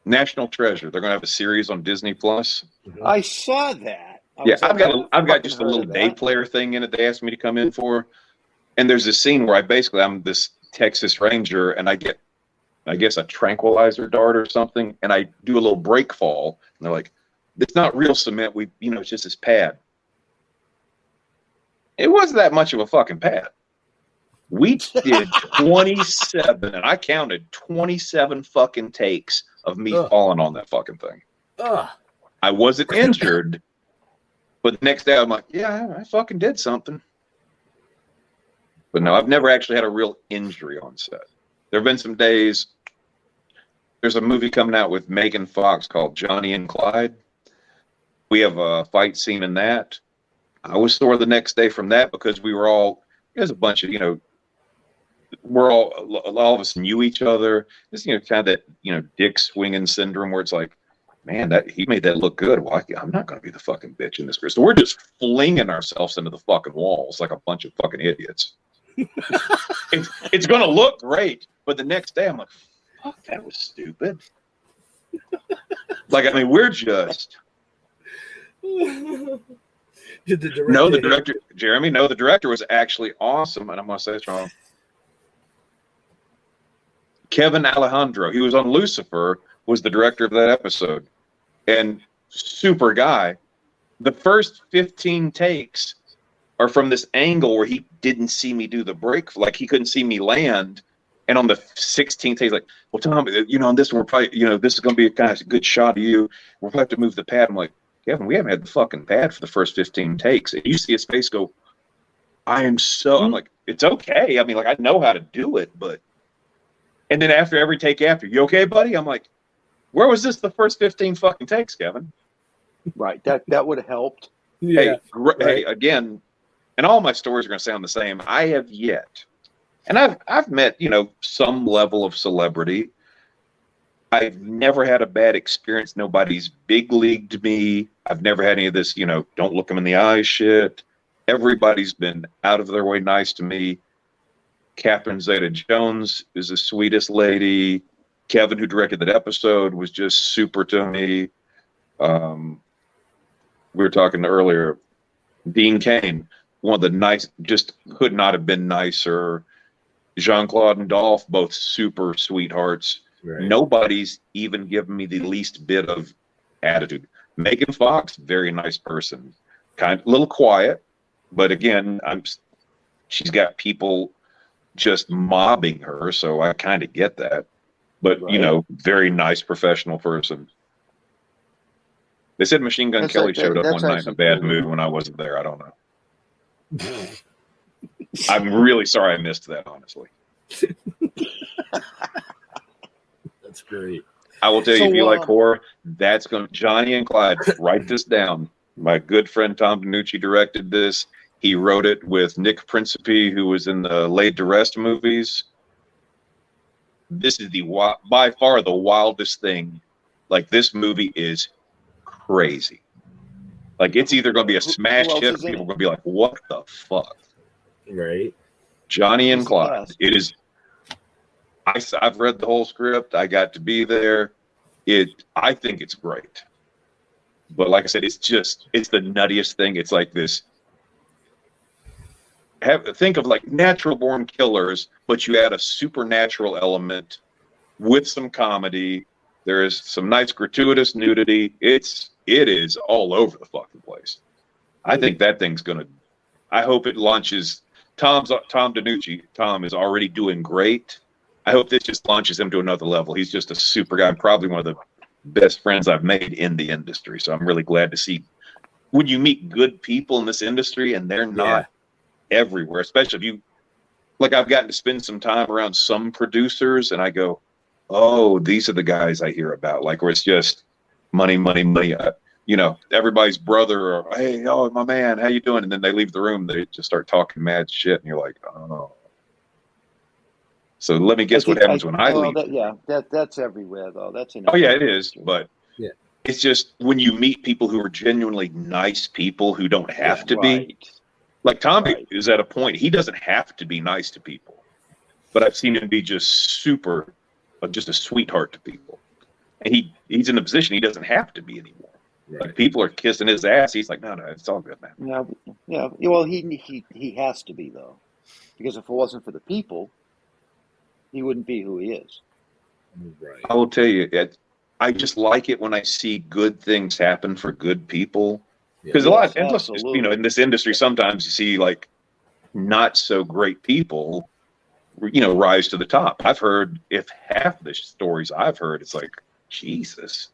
National Treasure. They're going to have a series on Disney Plus. I saw that. I've got just a little day player thing in it they asked me to come in for. And there's this scene where I'm this Texas Ranger, and I get, I guess, a tranquilizer dart or something, and I do a little break fall, and they're like, "It's not real cement. It's just this pad." It wasn't that much of a fucking pad. We did 27, and I counted 27 fucking takes of me falling on that fucking thing. I wasn't injured, but the next day I'm like, yeah, I fucking did something. But no, I've never actually had a real injury on set. There have been some days. There's a movie coming out with Megan Fox called Johnny and Clyde. We have a fight scene in that. I was sore the next day from that because there's a bunch of, we're all of us knew each other. Just, kind of that, dick swinging syndrome where it's like, man, he made that look good. Well, I'm not going to be the fucking bitch in this group. So we're just flinging ourselves into the fucking walls like a bunch of fucking idiots. It's going to look great, but the next day I'm like, fuck, that was stupid. We're just. Did the director? No, the director, Jeremy. No, the director was actually awesome, and I'm going to say it's wrong. Kevin Alejandro. He was on Lucifer. Was the director of that episode, and super guy. The first 15 takes are from this angle where he didn't see me do the break, like he couldn't see me land. And on the 16th take, he's like, "Well, Tom, on this one, we're probably, this is going to be a kind of good shot of you. We'll have to move the pad." I'm like, Kevin, we haven't had the fucking pad for the first 15 takes. And you see his face go, I'm like, it's okay. I know how to do it, but. And then after every take after, you okay, buddy? I'm like, where was this the first 15 fucking takes, Kevin? Right. That would have helped. Yeah. Hey, again, and all my stories are going to sound the same. I have yet, and I've met, some level of celebrity. I've never had a bad experience. Nobody's big leagued me. I've never had any of this, don't look them in the eye shit. Everybody's been out of their way nice to me. Catherine Zeta-Jones is the sweetest lady. Kevin, who directed that episode, was just super to me. We were talking earlier. Dean Cain, one of the just could not have been nicer. Jean-Claude and Dolph, both super sweethearts. Right. Nobody's even given me the least bit of attitude. Megan Fox, very nice person. Kind of a little quiet, but again, she's got people just mobbing her, so I kind of get that. But right. Very nice professional person. They said Machine Gun Kelly showed up one night in a bad mood when I wasn't there. I don't know. I'm really sorry I missed that, honestly. That's great. I will tell you, if you like horror, that's going to Johnny and Clyde. Write this down. My good friend Tom DiNucci directed this. He wrote it with Nick Principe, who was in the Laid to Rest movies. This is by far the wildest thing. This movie is crazy. It's either going to be a smash hit, or people are going to be like, "What the fuck?" Right. Johnny and Clyde. It is. I've read the whole script. I got to be there. I think it's great. But like I said, it's the nuttiest thing. It's like this. Think of natural born killers, but you add a supernatural element with some comedy. There is some nice gratuitous nudity. It is all over the fucking place. I think that thing's gonna. I hope it launches. Tom DiNucci. Tom is already doing great. I hope this just launches him to another level. He's just a super guy. Probably one of the best friends I've made in the industry. So I'm really glad to see when you meet good people in this industry and they're not everywhere, especially if you I've gotten to spend some time around some producers and I go, oh, these are the guys I hear about, where it's just money, money, money. Everybody's brother or, hey, oh, my man, how you doing? And then they leave the room, they just start talking mad shit and you're like, oh. So let me guess what happens when I leave. That's everywhere though. That's oh yeah, it is. But it's just when you meet people who are genuinely nice people who don't have to be. Like Tommy is at a point he doesn't have to be nice to people, but I've seen him be just a sweetheart to people, and he's in a position he doesn't have to be anymore. Right. People are kissing his ass. He's like, no, it's all good, man. Yeah. Well, he has to be though. Because if it wasn't for the people, he wouldn't be who he is. Right. I will tell you, I just like it when I see good things happen for good people. Because a lot, and let's just, you know, in this industry, sometimes you see like not so great people, you know, rise to the top. I've heard, if half the stories I've heard, it's like, Jesus.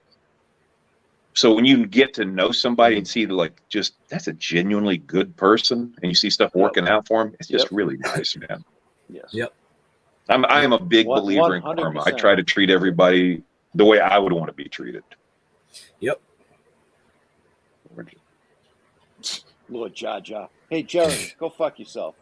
So when you get to know somebody and see like just that's a genuinely good person, and you see stuff working out for them, it's just really nice, man. Yes. Yep. I am a big believer in karma. I try to treat everybody the way I would want to be treated. Yep. Lord Jaja. Hey, Jeremy, go fuck yourself.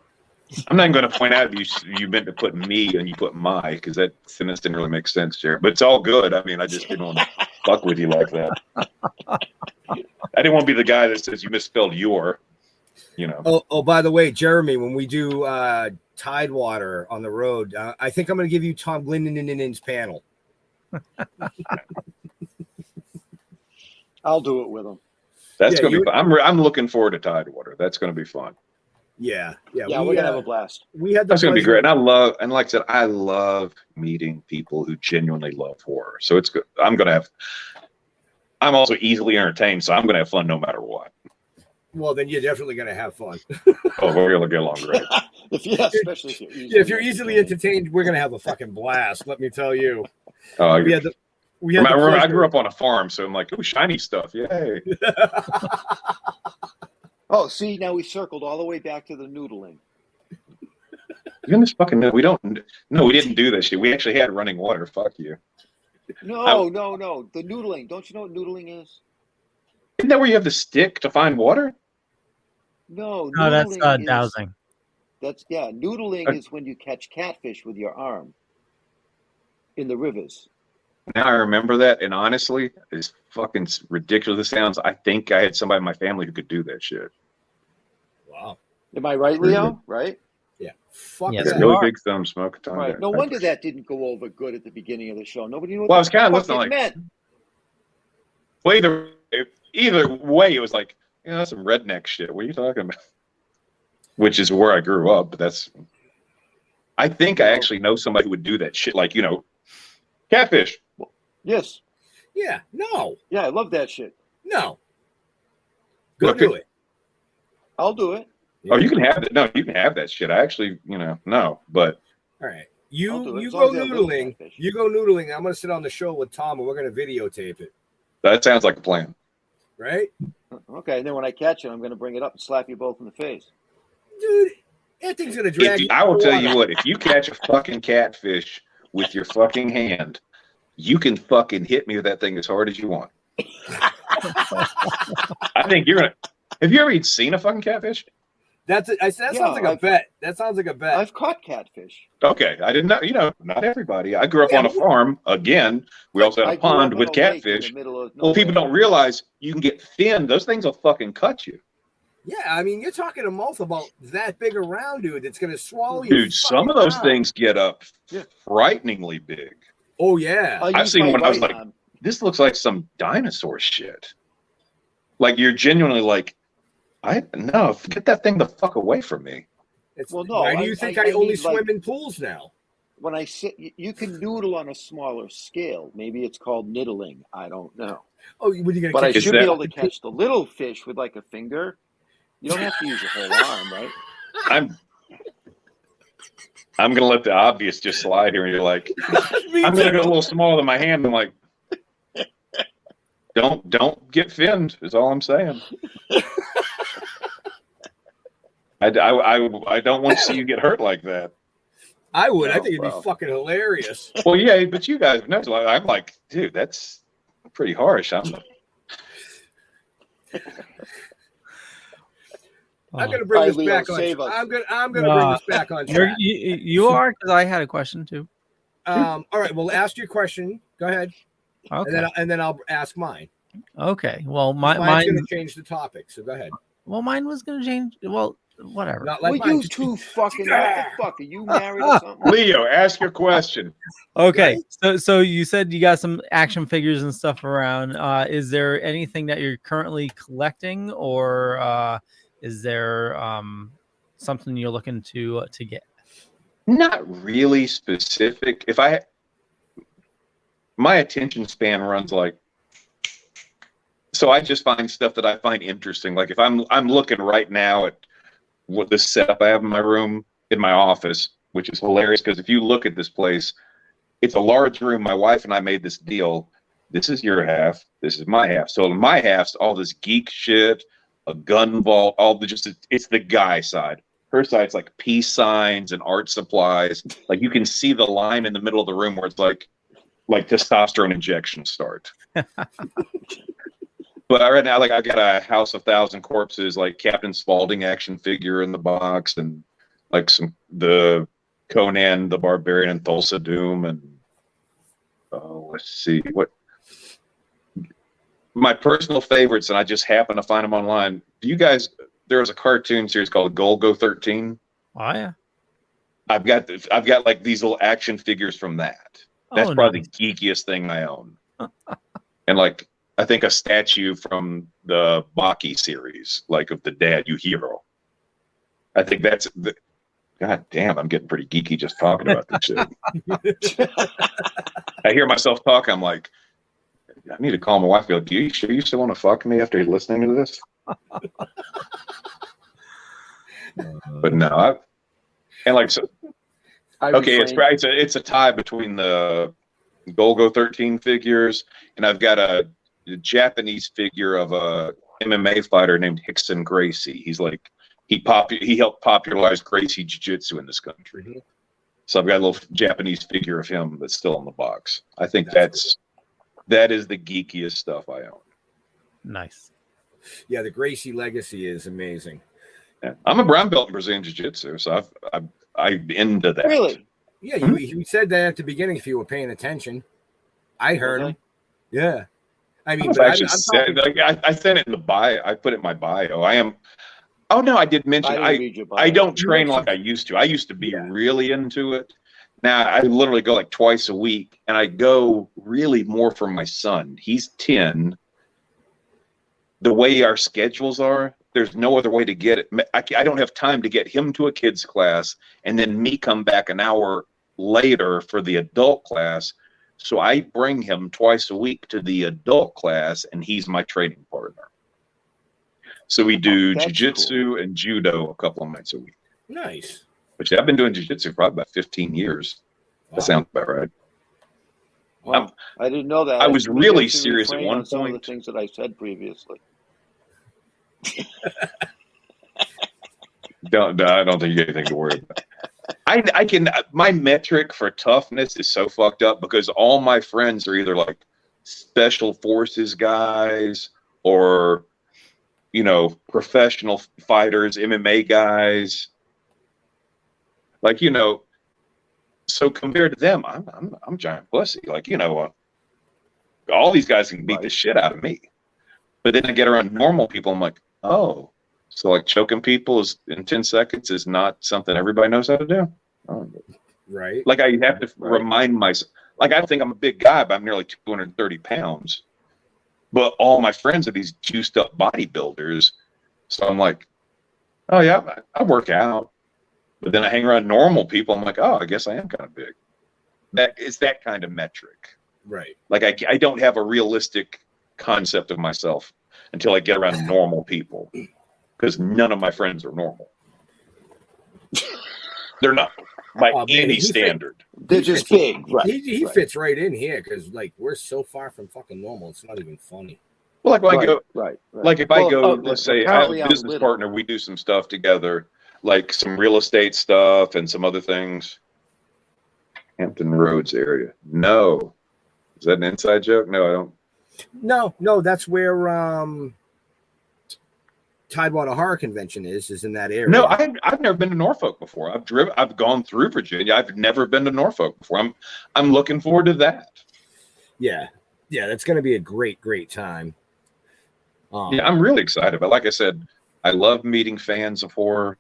I'm not going to point out you meant to put me and you put my, because that sentence didn't really make sense, Jared. But it's all good. I mean, I just didn't want to fuck with you like that. I didn't want to be the guy that says you misspelled your, you know. Oh, by the way, Jeremy, when we do Tidewater on the road, I think I'm going to give you Tom Glynn panel. I'll do it with him. That's going to be fun. I'm looking forward to Tidewater. That's going to be fun. Yeah. We're going to have a blast. That's going to be great. And like I said, I love meeting people who genuinely love horror. So it's good. I'm also easily entertained, so I'm going to have fun no matter what. Well, then you're definitely going to have fun. Oh, we're going to get along great. Especially if you're easily entertained, we're going to have a fucking blast. Let me tell you. I grew up on a farm, so I'm like, oh, shiny stuff. Yay. Oh, see, now we circled all the way back to the noodling. You just fucking know. We didn't do that shit. We actually had running water. Fuck you. No. The noodling. Don't you know what noodling is? Isn't that where you have the stick to find water? No, that's dowsing. Noodling is when you catch catfish with your arm in the rivers. Now I remember that, and honestly, as fucking ridiculous as it sounds, I think I had somebody in my family who could do that shit. Wow. Am I right, Leo? Right? Yeah. That's a really big thumb smoke. Right. No wonder that didn't go over good at the beginning of the show. Nobody knew what I was kind of listening like meant. Well, either way, it was like, that's some redneck shit. What are you talking about? Which is where I grew up, but I think I actually know somebody who would do that shit, like, catfish. Yes. Yeah. No. Yeah, I love that shit. No. Do it. I'll do it. Oh, you can have that. No, you can have that shit. I actually, no, but. All right. You go noodling. You go noodling. I'm going to sit on the show with Tom, and we're going to videotape it. That sounds like a plan. Right? Okay, and then when I catch it, I'm going to bring it up and slap you both in the face. Dude, that thing's going to drag you. I will tell you what, if you catch a fucking catfish with your fucking hand, you can fucking hit me with that thing as hard as you want. I think you're going to. Have you ever even seen a fucking catfish? That sounds like a bet. That sounds like a bet. I've caught catfish. Okay, I didn't know. Not everybody. I grew up on a farm. Again, we also had a pond with catfish. Well, people don't realize you can get finned. Those things will fucking cut you. Yeah, I mean, you're talking a mouth about that big around, dude. It's going to swallow you. Dude, some of those things get up frighteningly big. Oh, yeah. I've seen one. I was like, this looks like some dinosaur shit. Like, you're genuinely like, get that thing the fuck away from me. Why do you think I only swim in pools now? When I sit, you can noodle on a smaller scale. Maybe it's called niddling. I don't know. Oh, what are you going to But I should be able to catch the little fish with like a finger. You don't have to use your whole arm, right? I'm gonna let the obvious just slide here, and you're like, I'm gonna go a little smaller than my hand. I'm like, don't get finned. Is all I'm saying. I don't want to see you get hurt like that. I would. I think it'd be fucking hilarious. Well, yeah, but you guys know. I'm like, dude, that's pretty harsh. I'm going to bring this back on. I'm going to bring this back on track. You are, because I had a question too. All right. Well, ask your question. Go ahead. Okay. And then I'll ask mine. Okay. Well, mine's going to change the topic. So go ahead. Well, mine was going to change. Well, whatever. Not like you two fucking. What the fuck? Are you married or something? Leo, ask your question. Okay. So you said you got some action figures and stuff around. Is there anything that you're currently collecting, or is there something you're looking to get? Not really specific. My attention span runs like, so I just find stuff that I find interesting. Like if I'm looking right now at what this setup I have in my room, in my office, which is hilarious because if you look at this place, it's a large room. My wife and I made this deal. This is your half. This is my half. So in my half's all this geek shit, a gun vault, it's the guy side. Her side's like peace signs and art supplies. Like you can see the line in the middle of the room where it's like testosterone injections start. But right now, like I got a House of Thousand Corpses, like Captain Spaulding action figure in the box, and like the Conan the Barbarian and Thulsa Doom, and let's see what my personal favorites, and I just happen to find them online. Do you guys? There's a cartoon series called Golgo 13. Oh yeah. I've got like these little action figures from that. That's probably the geekiest thing I own. And like I think a statue from the Baki series, like of the dad Yujiro. I think that's the. God damn, I'm getting pretty geeky just talking about this shit. I hear myself talk. I'm like, I need to call my wife. Be like, you sure you still want to fuck me after listening to this? But no, it's a tie between the Golgo 13 figures, and I've got a Japanese figure of a MMA fighter named Rickson Gracie. He's like he helped popularize Gracie Jiu-Jitsu in this country. Mm-hmm. So I've got a little Japanese figure of him that's still in the box. I think that is the geekiest stuff I own. Nice. Yeah, the Gracie legacy is amazing. Yeah. I'm a brown belt in Brazilian Jiu-Jitsu, so I'm into that. Really? Yeah, you said that at the beginning if you were paying attention. I heard him. Yeah. I mean, I sent it in the bio. I put it in my bio. I am. Oh no, I did mention I don't train like I used to. I used to be really into it. Now I literally go like twice a week, and I go really more for my son. He's 10. The way our schedules are, there's no other way to get it. I don't have time to get him to a kids class and then me come back an hour later for the adult class. So I bring him twice a week to the adult class, and he's my training partner. So we do jiu-jitsu and judo a couple of nights a week. Nice. Which I've been doing jiu-jitsu for probably about 15 years. Wow. That sounds about right. Well, I didn't know that. I was really serious at one point. Some of the things that I said previously. I don't think you have anything to worry about. I can. My metric for toughness is so fucked up because all my friends are either like special forces guys or, professional fighters, MMA guys. Like, so compared to them, I'm giant pussy. Like, all these guys can beat the shit out of me. But then I get around normal people, I'm like, oh, so like choking people in 10 seconds is not something everybody knows how to do. Oh. Right. Like I have to remind myself, like I think I'm a big guy, but I'm nearly 230 pounds. But all my friends are these juiced up bodybuilders. So I'm like, oh yeah, I work out. But then I hang around normal people. I'm like, oh, I guess I am kind of big. That is that kind of metric. Right. Like I don't have a realistic concept of myself until I get around normal people, because none of my friends are normal. They're not by any standard. They're just big. Right. He fits right in here because like we're so far from fucking normal. It's not even funny. Well, like when I go, right. Like if I go, let's say I have a business partner, we do some stuff together, like some real estate stuff and some other things. Hampton Roads area. No. Is that an inside joke? No, I don't. No, that's where Tidewater Horror Convention is in that area. No, I've never been to Norfolk before. I've gone through Virginia. I've never been to Norfolk before. I'm looking forward to that. Yeah, that's going to be a great time. Yeah, I'm really excited. But like I said, I love meeting fans of horror.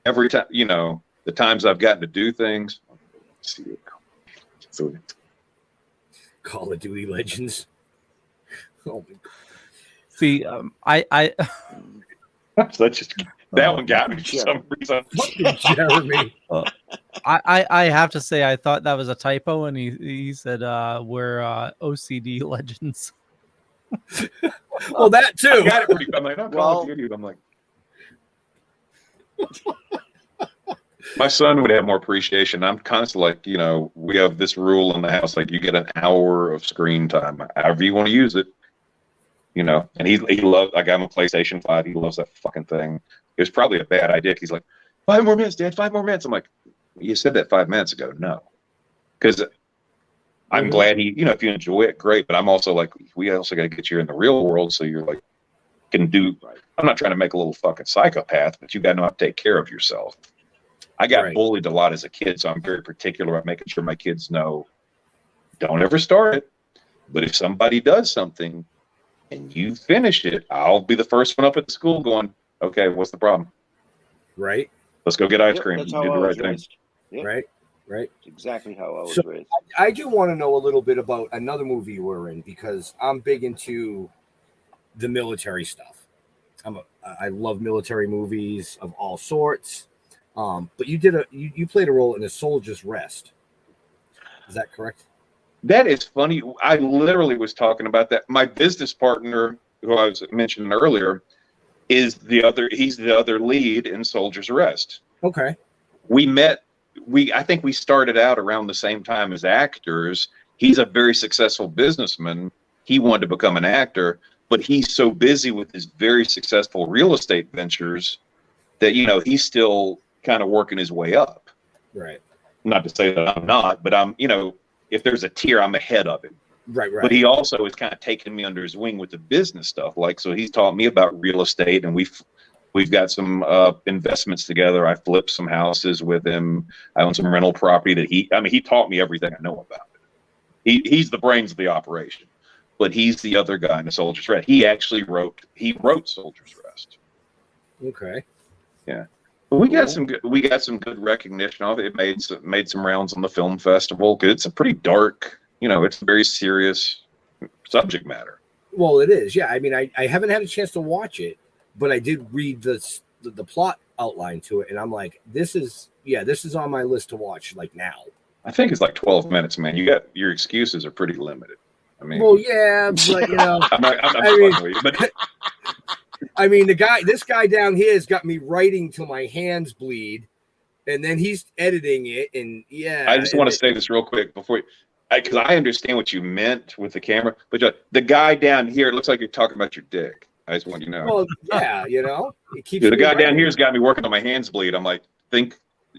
Every time, the times I've gotten to do things. Let's see. So, Call of Duty Legends. Oh my God. See, I let's just That one got me for some reason. Fucking Jeremy. I have to say I thought that was a typo, and he said we're OCD legends. Well, that too. I got it pretty. I'm like, oh, Call of Duty. I'm like, my son would have more appreciation. I'm constantly like, we have this rule in the house, like you get an hour of screen time, however you want to use it. And he loves. I got him a PlayStation 5. He loves that fucking thing. It was probably a bad idea. He's like, 5 more minutes, Dad. 5 more minutes. I'm like, you said that 5 minutes ago. No, because I'm glad he. If you enjoy it, great. But I'm also like, we also got to get you in the real world, so you're like, can do. I'm not trying to make a little fucking psychopath, but you got to know how to take care of yourself. I got bullied a lot as a kid, so I'm very particular about making sure my kids know, don't ever start it. But if somebody does something and you finish it, I'll be the first one up at the school going, okay, what's the problem? Right. Let's go get ice cream. That's Do how the I right was thing. raised. Yep. Right. That's exactly how I was So raised. I do want to know a little bit about another movie you were in, because I'm big into the military stuff. I love military movies of all sorts. But you played a role in A Soldier's Rest. Is that correct? That is funny. I literally was talking about that. My business partner, who I was mentioning earlier, he's the other lead in Soldier's Rest. Okay. We met, I think we started out around the same time as actors. He's a very successful businessman. He wanted to become an actor, but he's so busy with his very successful real estate ventures that, he's still kind of working his way up. Right. Not to say that I'm not, but I'm, if there's a tier, I'm ahead of him. Right. But he also is kind of taking me under his wing with the business stuff. Like, so he's taught me about real estate, and we've got some investments together. I flipped some houses with him. I own some rental property that he taught me everything I know about it. He's the brains of the operation, but he's the other guy in the Soldier's Rest. He actually wrote Soldier's Rest. Okay. Yeah. We got some good recognition of it. It made some rounds on the film festival. It's a pretty dark, it's a very serious subject matter. Well, it is. Yeah. I mean, I haven't had a chance to watch it, but I did read the plot outline to it, and I'm like, this is on my list to watch like now. I think it's like 12 minutes, man. Your excuses are pretty limited. I mean, well, yeah, but I mean, this guy down here has got me writing till my hands bleed, and then he's editing it, and yeah. I just want to say this real quick because I understand what you meant with the camera, but the guy down here, it looks like you're talking about your dick. I just want you to know. Well, yeah, it keeps. The guy down here has got me working on my hands bleed. I'm like,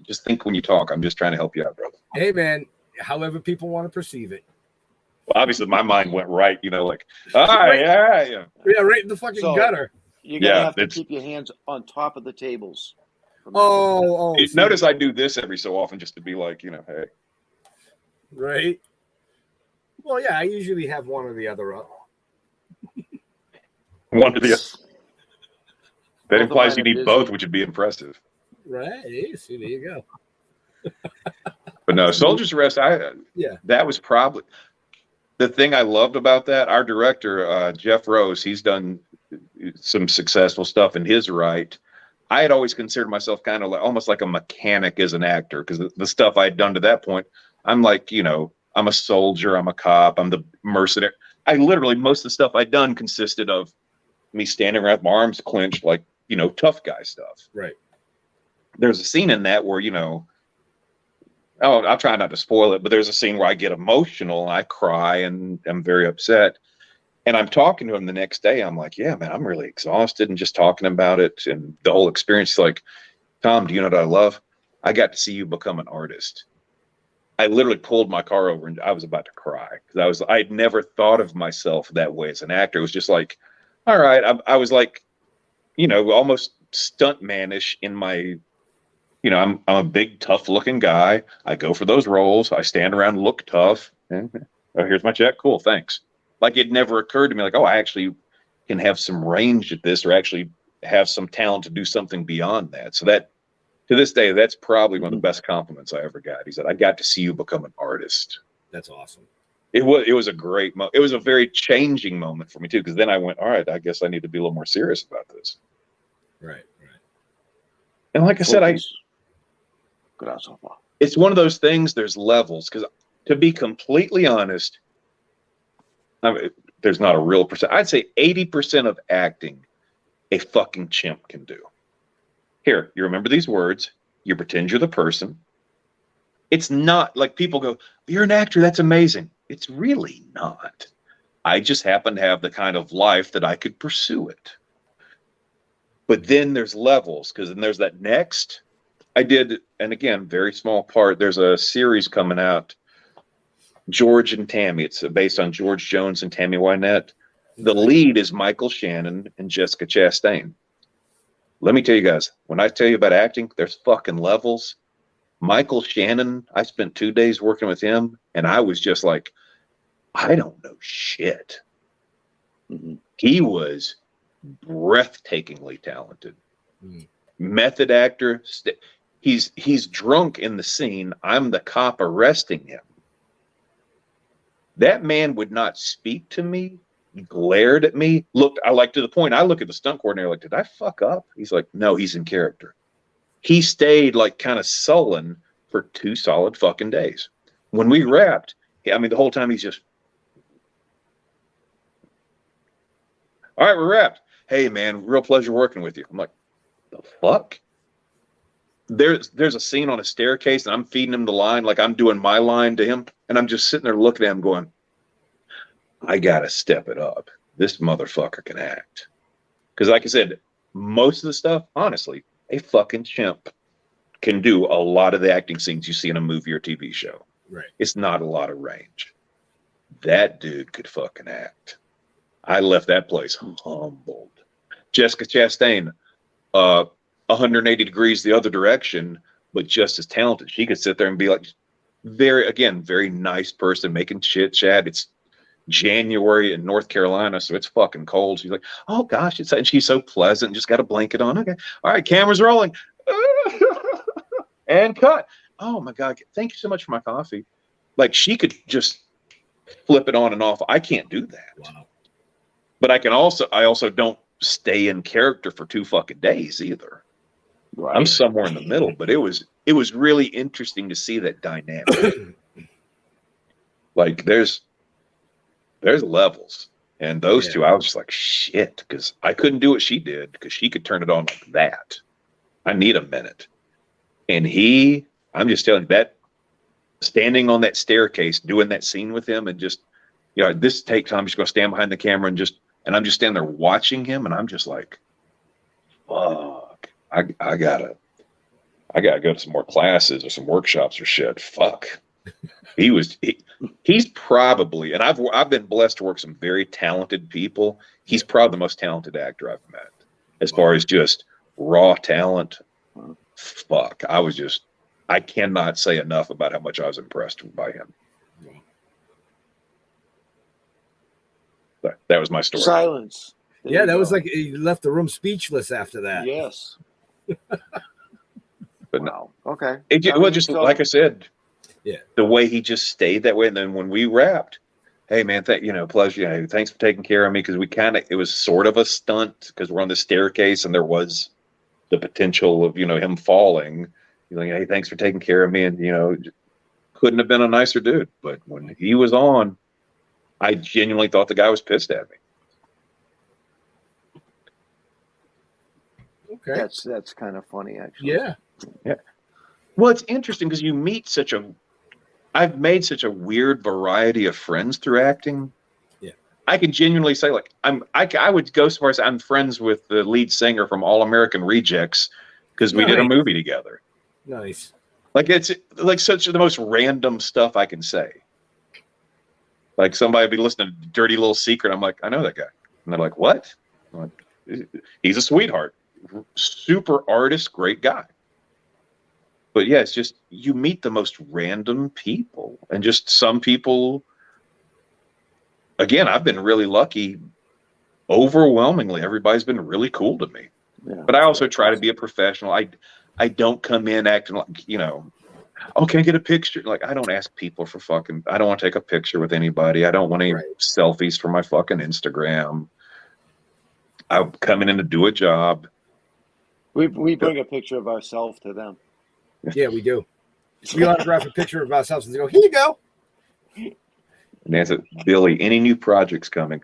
just think when you talk. I'm just trying to help you out, brother. Hey, man. However people want to perceive it. Well, obviously, my mind went right. Like, all right, yeah. Yeah, right in the fucking gutter. You're gonna have to keep your hands on top of the tables. Notice I do this every so often just to be like, hey. Right. Well, yeah, I usually have one or the other up. One or the other. That implies you need both, which would be impressive. Right. See, there you go. But no, Soldier's Rest. That was probably the thing I loved about that. Our director, Jeff Rose, he's done some successful stuff in his right. I had always considered myself kind of almost like a mechanic as an actor, because the stuff I had done to that point, I'm like, I'm a soldier, I'm a cop, I'm the mercenary. Most of the stuff I'd done consisted of me standing around with my arms clenched, like, tough guy stuff. Right. There's a scene in that where, I'll try not to spoil it, but there's a scene where I get emotional and I cry and I'm very upset. And I'm talking to him the next day. I'm like, yeah, man, I'm really exhausted, and just talking about it and the whole experience. He's like, Tom, do you know what I love? I got to see you become an artist. I literally pulled my car over and I was about to cry, because I'd never thought of myself that way as an actor. It was just like, all right. I was like, almost stuntmanish in my, I'm a big, tough looking guy. I go for those roles. I stand around and look tough. And, here's my check. Cool. Thanks. Like, it never occurred to me, like, oh, I actually can have some range at this, or actually have some talent to do something beyond that. So that, to this day, that's probably one of the best compliments I ever got. He said, I got to see you become an artist. That's awesome. It was a great moment. It was a very changing moment for me too, because then I went, all right, I guess I need to be a little more serious about this. Right. And like I said, Grasshopper. it's one of those things. There's levels, because to be completely honest, I mean, there's not a real percent. I'd say 80% of acting a fucking chimp can do. Here, you remember these words. You pretend you're the person. It's not like people go, you're an actor, that's amazing. It's really not. I just happen to have the kind of life that I could pursue it. But then there's levels, because then there's that next. I did, and again, very small part. There's a series coming out, George and Tammy. It's based on George Jones and Tammy Wynette. The lead is Michael Shannon and Jessica Chastain. Let me tell you guys, when I tell you about acting, there's fucking levels. Michael Shannon, I spent 2 days working with him, and I was just like, I don't know shit. Mm-hmm. He was breathtakingly talented. Method actor. He's drunk in the scene. I'm the cop arresting him. That man would not speak to me. He glared at me. Looked, I like to the point. I look at the stunt coordinator like, did I fuck up? He's like, no, he's in character. He stayed like kind of sullen for 2 solid fucking days. When we wrapped, I mean, the whole time he's just, all right, we're wrapped. Hey, man, real pleasure working with you. I'm like, the fuck? There's a scene on a staircase, and I'm feeding him the line like I'm doing my line to him, and I'm just sitting there looking at him going, I got to step it up. This motherfucker can act. Because like I said, most of the stuff, honestly, a fucking chimp can do a lot of the acting scenes you see in a movie or TV show. Right. It's not a lot of range. That dude could fucking act. I left that place humbled. Jessica Chastain, 180 degrees the other direction, but just as talented. She could sit there and be like, very nice person, making chit chat. It's January in North Carolina, so it's fucking cold. She's like, oh gosh, and she's so pleasant, just got a blanket on. Okay, all right, camera's rolling. And cut. Oh my God, thank you so much for my coffee. Like, she could just flip it on and off. I can't do that. Wow. But I also don't stay in character for 2 fucking days either. Right. I'm somewhere in the middle, but it was really interesting to see that dynamic. Like, there's levels, and those two, I was just like, shit, because I couldn't do what she did, because she could turn it on like that. I need a minute. And I'm just telling you, that standing on that staircase, doing that scene with him, and just, this takes, I'm just going to stand behind the camera and I'm just standing there watching him, and I'm just like, fuck, I gotta go to some more classes or some workshops or shit. Fuck. He's probably, and I've been blessed to work with some very talented people. He's probably the most talented actor I've met, as far as just raw talent. Fuck, I cannot say enough about how much I was impressed by him. That was my story. Silence. There that was like you left the room speechless after that. Yes. But no. Okay. Just like I said, the way he just stayed that way. And then when we wrapped, hey man, pleasure. Thanks for taking care of me. Cause it was sort of a stunt, because we're on the staircase and there was the potential of, him falling. He's like, hey, thanks for taking care of me. And, couldn't have been a nicer dude. But when he was on, I genuinely thought the guy was pissed at me. Okay. That's kind of funny, actually. Yeah. Yeah. Well, it's interesting because you meet I've made such a weird variety of friends through acting. Yeah. I can genuinely say, like, I would go so far as I'm friends with the lead singer from All American Rejects, because we did a movie together. Nice. Like, it's like such the most random stuff I can say. Like, somebody would be listening to Dirty Little Secret. I'm like, I know that guy. And they're like, what? I'm like, he's a sweetheart. Super artist, great guy. But yeah, it's just, you meet the most random people. And just some people, again, I've been really lucky. Overwhelmingly, everybody's been really cool to me. Yeah, but I also try to be a professional. I don't come in acting like, oh, can I get a picture? Like, I don't ask people for I don't want to take a picture with anybody. I don't want any selfies for my fucking Instagram. I'm coming in to do a job. We bring a picture of ourselves to them. Yeah, we do. We autograph a picture of ourselves and go, here you go. And that's it. Billy, any new projects coming?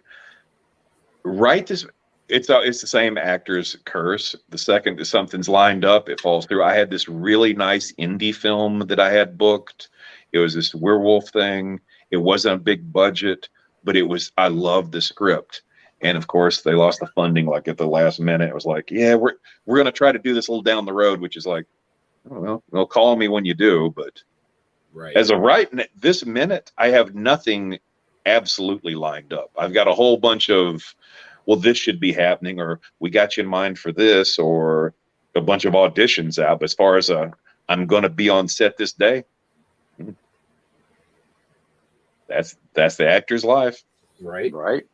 Right this it's the same actor's curse. The second something's lined up, it falls through. I had this really nice indie film that I had booked. It was this werewolf thing. It wasn't a big budget, but I loved the script. And of course they lost the funding like at the last minute. It was like, yeah, we're gonna try to do this a little down the road, which is like, oh, well, they'll call me when you do, but as of this minute, I have nothing absolutely lined up. I've got a whole bunch of, well, this should be happening, or we got you in mind for this, or a bunch of auditions out. But as far as I'm going to be on set this day, that's the actor's life. Right.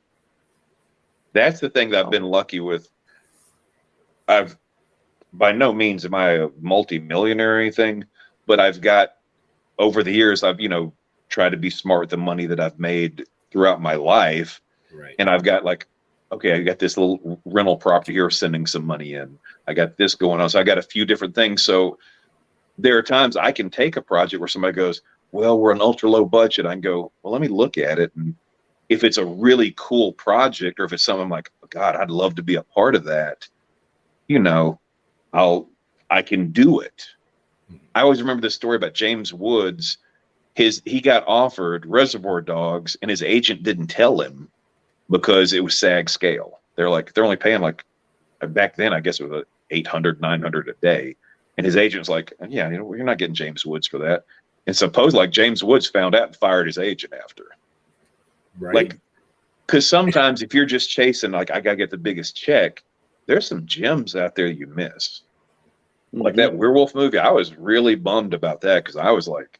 That's the thing that I've been lucky with. By no means am I a multi-millionaire or anything, but I've got, over the years, I've, tried to be smart with the money that I've made throughout my life. Right. And I've got like, okay, I got this little rental property here sending some money in. I got this going on. So I got a few different things. So there are times I can take a project where somebody goes, well, we're an ultra low budget. I can go, well, let me look at it. And if it's a really cool project, or if it's something I'm like, oh, God, I'd love to be a part of that, I can do it. I always remember this story about James Woods. He got offered Reservoir Dogs, and his agent didn't tell him because it was SAG scale. They're only paying like, back then I guess it was $800, $900 a day, and his agent's like, yeah, you're not getting James Woods for that. And suppose like James Woods found out and fired his agent after. Right. Like, because sometimes if you're just chasing like I gotta get the biggest check, there's some gems out there you miss. Like that werewolf movie, I was really bummed about that because I was like,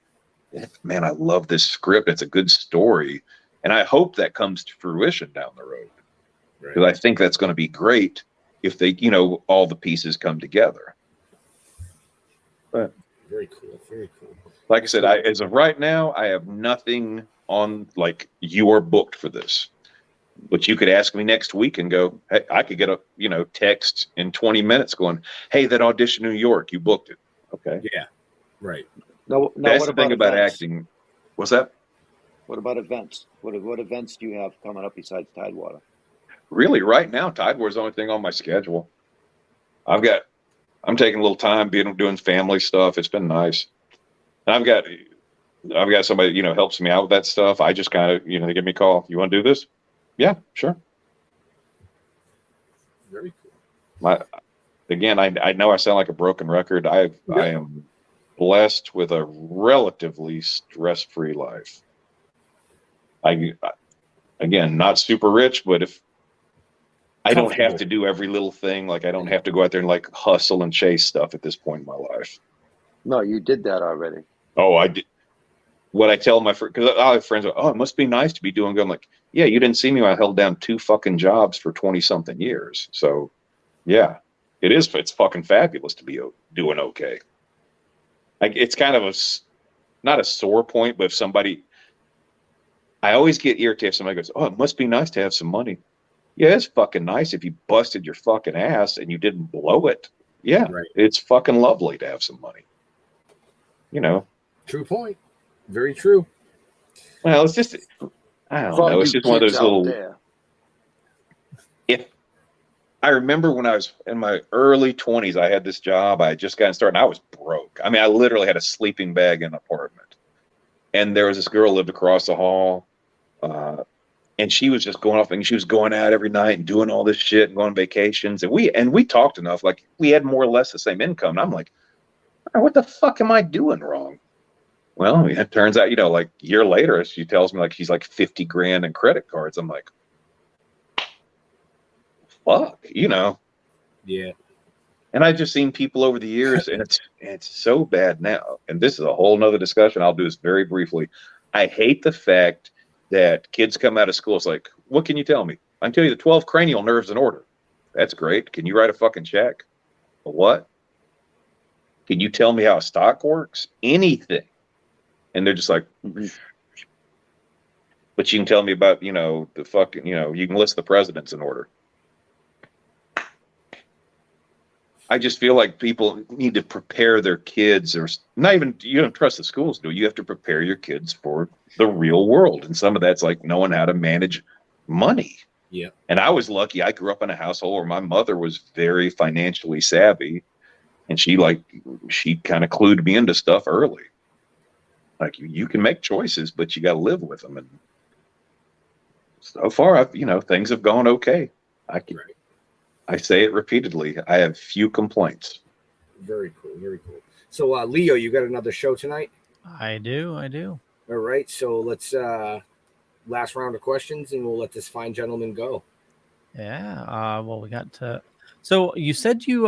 man, I love this script. It's a good story. And I hope that comes to fruition down the road. Because I think that's going to be great if they, all the pieces come together. But very cool. Very cool. Like I said, as of right now, I have nothing on like you are booked for this. But you could ask me next week and go, hey, I could get a text in 20 minutes going, hey, that audition in New York, you booked it. Okay. Yeah. Right. No, that's what the thing about acting. What's that? What about events? What events do you have coming up besides Tidewater? Really, right now, Tidewater's the only thing on my schedule. I'm taking a little time doing family stuff. It's been nice. And I've got somebody, helps me out with that stuff. I just kind of, they give me a call. You want to do this? Yeah, sure. Very cool. Again, I know I sound like a broken record. I am blessed with a relatively stress-free life. Again, not super rich, but if I don't have to do every little thing, like I don't have to go out there and like hustle and chase stuff at this point in my life. No, you did that already. Oh, I did. What I tell my friends, because I have friends, it must be nice to be doing good. I'm like, yeah, you didn't see me when I held down 2 fucking jobs for 20-something years. So, yeah, it's fucking fabulous to be doing okay. Like, it's kind of not a sore point, but if somebody, I always get irritated if somebody goes, oh, it must be nice to have some money. Yeah, it's fucking nice if you busted your fucking ass and you didn't blow it. Yeah, It's fucking lovely to have some money. True point. Very true. Well, it's just, I don't know. It's just one of those little. If I remember when I was in my early 20s, I had this job. I had just gotten started. And I was broke. I mean, I literally had a sleeping bag in an apartment. And there was this girl who lived across the hall. And she was just going off and she was going out every night and doing all this shit and going on vacations. And we talked enough. Like, we had more or less the same income. And I'm like, what the fuck am I doing wrong? Well, it turns out, like a year later, she tells me like she's like 50 grand in credit cards. I'm like, fuck, Yeah. And I've just seen people over the years, and it's so bad now. And this is a whole nother discussion. I'll do this very briefly. I hate the fact that kids come out of school. It's like, what can you tell me? I can tell you the 12 cranial nerves in order. That's great. Can you write a fucking check? What? Can you tell me how a stock works? Anything. And they're just like, but you can tell me about, the fucking, you can list the presidents in order. I just feel like people need to prepare their kids, or not even, you don't trust the schools, do you? You have to prepare your kids for the real world. And some of that's like knowing how to manage money. Yeah. And I was lucky. I grew up in a household where my mother was very financially savvy, and she kind of clued me into stuff early. Like, you can make choices, but you got to live with them. And so far, things have gone okay. I say it repeatedly. I have few complaints. Very cool. Very cool. So, Leo, you got another show tonight? I do. All right. So let's last round of questions, and we'll let this fine gentleman go. Yeah. Well, we got to. So you said you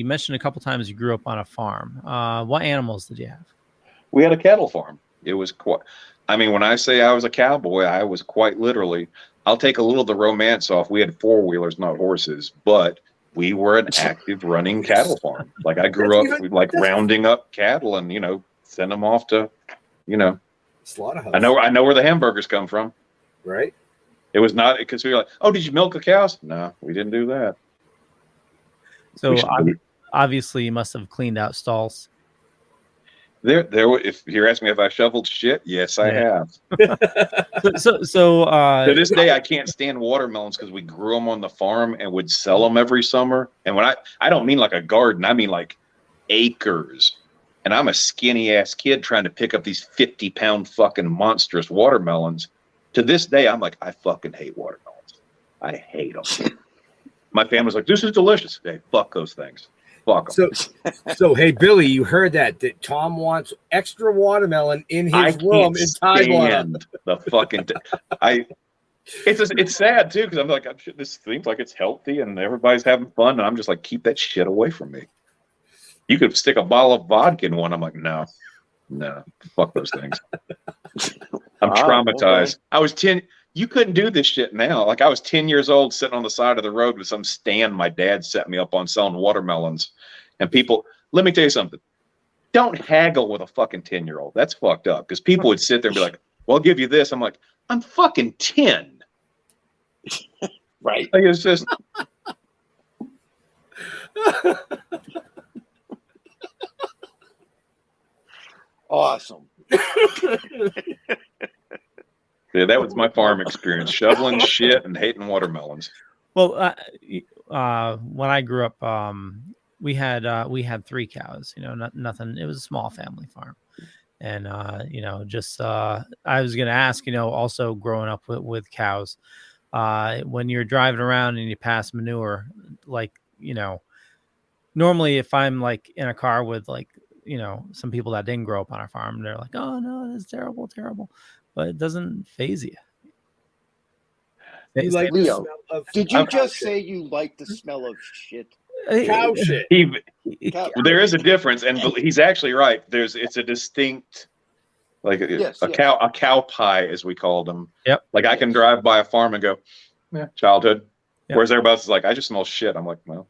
mentioned a couple times you grew up on a farm. What animals did you have? We had a cattle farm. It was quite. I mean, when I say I was a cowboy, I was quite literally. I'll take a little of the romance off. We had 4-wheelers, not horses, but we were an active running cattle farm. Like, I grew up like rounding up cattle and, send them off to, slaughterhouse. I know where the hamburgers come from. Right. It was not because we were like, oh, did you milk the cows? No, we didn't do that. So obviously you must have cleaned out stalls. If you're asking me if I shoveled shit, yes, I have. So to this day, I can't stand watermelons because we grew them on the farm and would sell them every summer. And when I don't mean like a garden, I mean like acres. And I'm a skinny ass kid trying to pick up these 50-pound fucking monstrous watermelons. To this day, I'm like, I fucking hate watermelons. I hate them. My family's like, this is delicious. Hey, fuck those things. Fuck them. So hey, Billy, you heard that Tom wants extra watermelon in his room in Taiwan. The fucking it's sad too, because I'm like, this seems like it's healthy and everybody's having fun, and I'm just like, keep that shit away from me. You could stick a bottle of vodka in one. I'm like, no, fuck those things. I'm traumatized. Okay. I was 10. You couldn't do this shit now. Like, I was 10 years old sitting on the side of the road with some stand my dad set me up on selling watermelons. And people, let me tell you something. Don't haggle with a fucking 10-year-old. That's fucked up. Because people would sit there and be like, well, I'll give you this. I'm like, I'm fucking 10. Right. Like, it's just. Awesome. Yeah, that was my farm experience: shoveling shit and hating watermelons. Well, when I grew up, we had 3 cows. Nothing. It was a small family farm, and I was going to ask, also growing up with cows, when you're driving around and you pass manure, like, normally if I'm like in a car with like, some people that didn't grow up on a farm, they're like, oh no, that's terrible, but it doesn't phase you. Like Leo, did you just say you like the smell of shit? Cow shit. There is a difference, and he's actually right. It's a distinct, like a cow pie, as we called them. Yep. Like, I can drive by a farm and go, yeah, childhood. Yep. Whereas everybody else is like, I just smell shit. I'm like, well,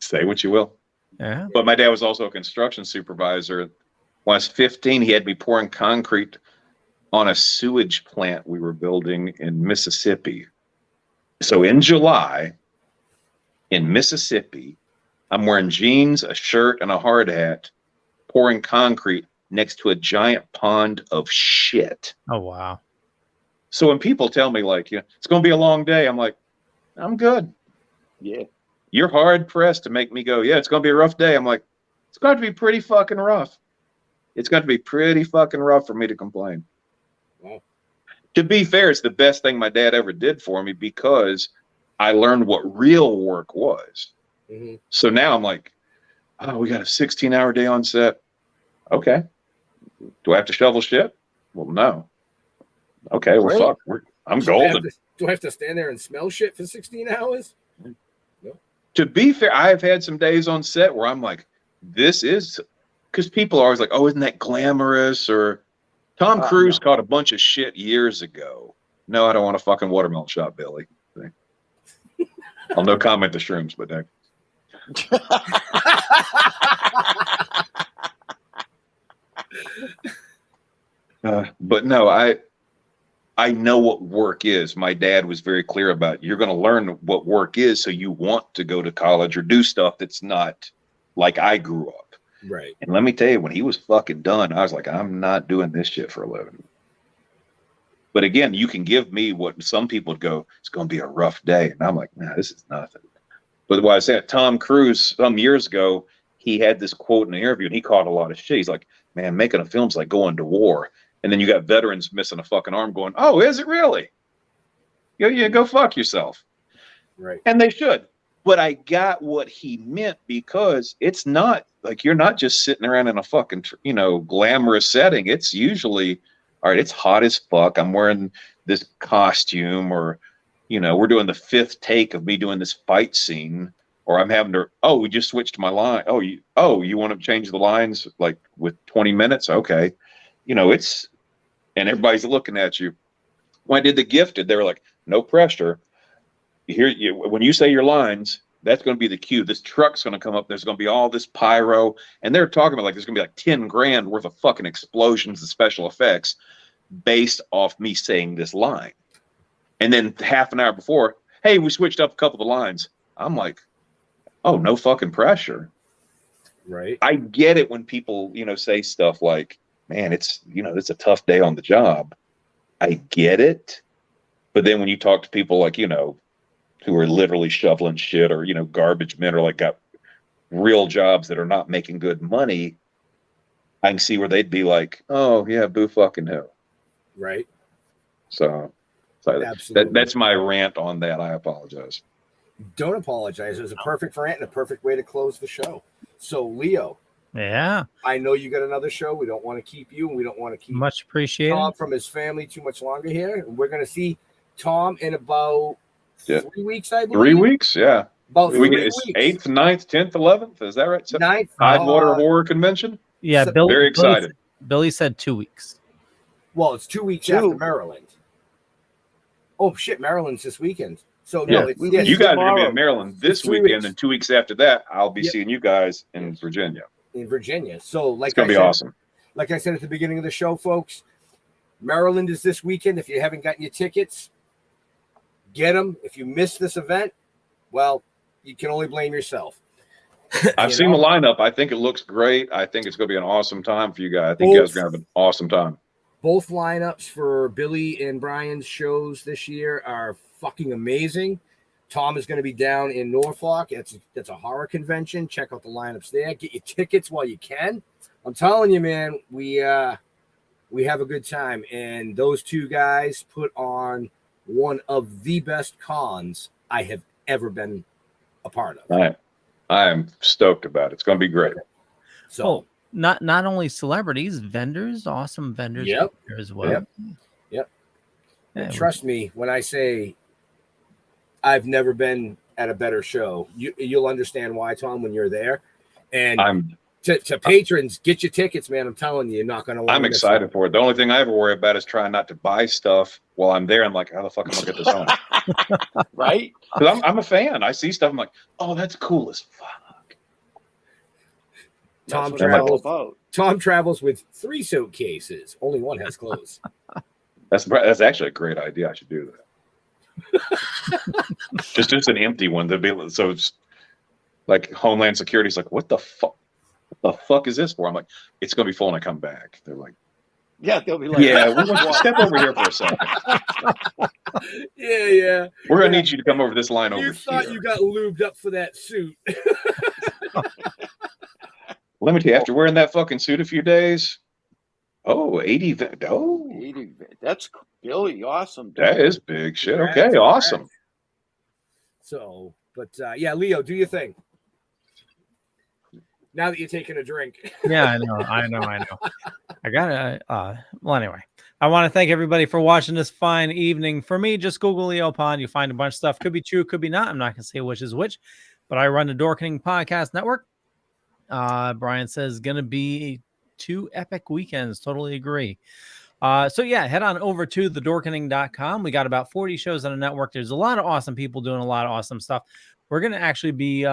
say what you will. Yeah. But my dad was also a construction supervisor. When I was 15, he had me pouring concrete on a sewage plant we were building in Mississippi. So in July, in Mississippi, I'm wearing jeans, a shirt, and a hard hat, pouring concrete next to a giant pond of shit. Oh, wow. So when people tell me, like, it's going to be a long day, I'm like, I'm good. Yeah. You're hard pressed to make me go, yeah, it's going to be a rough day. I'm like, it's going to be pretty fucking rough. It's going to be pretty fucking rough for me to complain. Wow. To be fair, it's the best thing my dad ever did for me, because I learned what real work was. Mm-hmm. So now I'm like, oh, we got a 16-hour day on set. Okay. Do I have to shovel shit? Well, no. Okay, well, fuck. I'm golden. Do I have to stand there and smell shit for 16 hours? No. To be fair, I've had some days on set where I'm like, this is, because people are always like, oh, isn't that glamorous? Or Tom Cruise caught a bunch of shit years ago. No, I don't want a fucking watermelon shot, Billy. I'll no comment the shrooms, but but no, I know what work is. My dad was very clear about you're going to learn what work is, so you want to go to college or do stuff that's not like I grew up. Right. And let me tell you, when he was fucking done, I was like, I'm not doing this shit for a living. But again, you can give me what some people would go, it's going to be a rough day. And I'm like, nah, this is nothing. But what I said, Tom Cruise, some years ago, he had this quote in an interview and he caught a lot of shit. He's like, man, making a film's like going to war. And then you got veterans missing a fucking arm going, oh, is it really? Yeah, go fuck yourself. Right. And they should. But I got what he meant, because it's not like you're not just sitting around in a fucking, glamorous setting. It's usually, all right, it's hot as fuck. I'm wearing this costume, or, we're doing the 5th take of me doing this fight scene, or I'm having to, we just switched my line. Oh, you want to change the lines like with 20 minutes? Okay. And everybody's looking at you. When I did The Gifted, they were like, no pressure. When you say your lines, that's going to be the cue. This truck's going to come up. There's going to be all this pyro. And they're talking about like there's going to be like 10 grand worth of fucking explosions and special effects based off me saying this line. And then half an hour before, hey, we switched up a couple of the lines. I'm like, oh, no fucking pressure. Right. I get it when people, say stuff like, man, it's a tough day on the job. I get it. But then when you talk to people like, who are literally shoveling shit, or, garbage men, or like got real jobs that are not making good money, I can see where they'd be like, oh yeah, boo fucking who. Right. So that's my rant on that. I apologize. Don't apologize. It was a perfect rant and a perfect way to close the show. So Leo. Yeah. I know you got another show. We don't want to keep you, and we don't want to keep much appreciated Tom from his family too much longer here. And we're going to see Tom in about 3 weeks, I believe. 3 weeks, yeah. About 3 weeks. 8th, 9th, 10th, 11th. Is that right? 9th. Tidewater Horror Convention. Yeah, very excited. Billy said 2 weeks. Well, it's 2 weeks after Maryland. Oh shit, Maryland's this weekend. So no, you guys are going to be in Maryland this weekend, and 2 weeks after that, I'll be seeing you guys in Virginia. So, like, it's going to be awesome. Like I said at the beginning of the show, folks, Maryland is this weekend. If you haven't gotten your tickets, get them. If you miss this event, well, you can only blame yourself. I've seen the lineup. I think it looks great. I think it's going to be an awesome time for you guys. I think you guys are going to have an awesome time. Both lineups for Billy and Brian's shows this year are fucking amazing. Tom is going to be down in Norfolk. That's a horror convention. Check out the lineups there. Get your tickets while you can. I'm telling you, man, we have a good time. And those two guys put on one of the best cons I have ever been a part of. I am stoked about it. It's going to be great. So not only celebrities, vendors, awesome vendors there as well. Yep. And trust me when I say I've never been at a better show. You'll understand why, Tom, when you're there. And to patrons, get your tickets, man. I'm telling you, you're not going to want to. I'm excited for it. The only thing I ever worry about is trying not to buy stuff while I'm there. I'm like, how the fuck am I going to get this home? Right? Because I'm a fan. I see stuff. I'm like, oh, that's cool as fuck. Tom travels with 3 suitcases. Only one has clothes. That's actually a great idea. I should do that. just an empty one. So it's like Homeland Security's like, what the fuck? What the fuck is this for? I'm like, it's gonna be full when I come back. They're like, yeah, they'll be like, yeah, we want you to step over here for a second. Yeah. We're gonna need you to come over this line over here. You thought you got lubed up for that suit. Let me tell you, after wearing that fucking suit a few days, 80. That's Billy, awesome. Dude. That is big shit. Okay, awesome. So, but yeah, Leo, do your thing. Now that you're taking a drink. Yeah, I know. I gotta. Well, anyway, I want to thank everybody for watching this fine evening. For me, just Google Leo Pond. You find a bunch of stuff. Could be true, could be not. I'm not gonna say which is which, but I run the Dorkening Podcast Network. Brian says gonna be 2 epic weekends. Totally agree. So yeah, head on over to thedorkening.com. We got about 40 shows on the network. There's a lot of awesome people doing a lot of awesome stuff. We're gonna actually be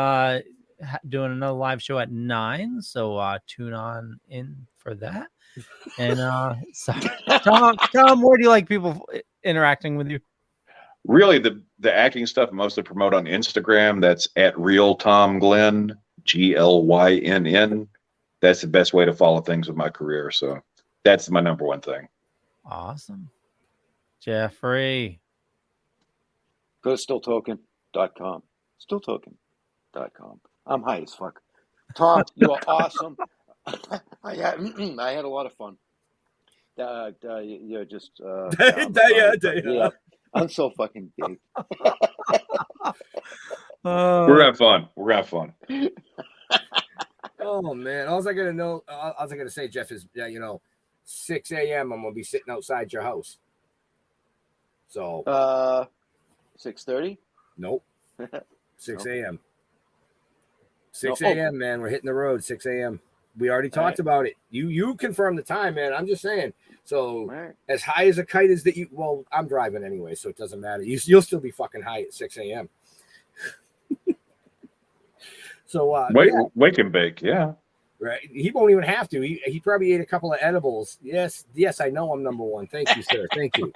doing another live show at 9, so tune on in for that. And so Tom, where do you like people interacting with you? Really, the acting stuff I mostly promote on Instagram. That's at Real Tom Glynn, GLYNN. That's the best way to follow things with my career. So that's my number one thing. Awesome. Jeffrey. Go to stilltoking.com. Stilltoking.com. I'm high as fuck. Tom, you are awesome. I had a lot of fun. You're just yeah. I'm so fucking big. We're gonna have fun. We're gonna have fun. Oh man, all I gotta say, Jeff, is 6 a.m. I'm gonna be sitting outside your house. So 6:30? Nope. 6 a.m. 6 No. a.m. man, we're hitting the road. 6 a.m. We already talked about it. You confirmed the time, man. I'm just saying. So as high as a kite as that you. Well, I'm driving anyway, so it doesn't matter. You'll still be fucking high at 6 a.m. So wake and bake, yeah. Right. He won't even have to. He probably ate a couple of edibles. Yes, I know I'm number one. Thank you, sir. Thank you.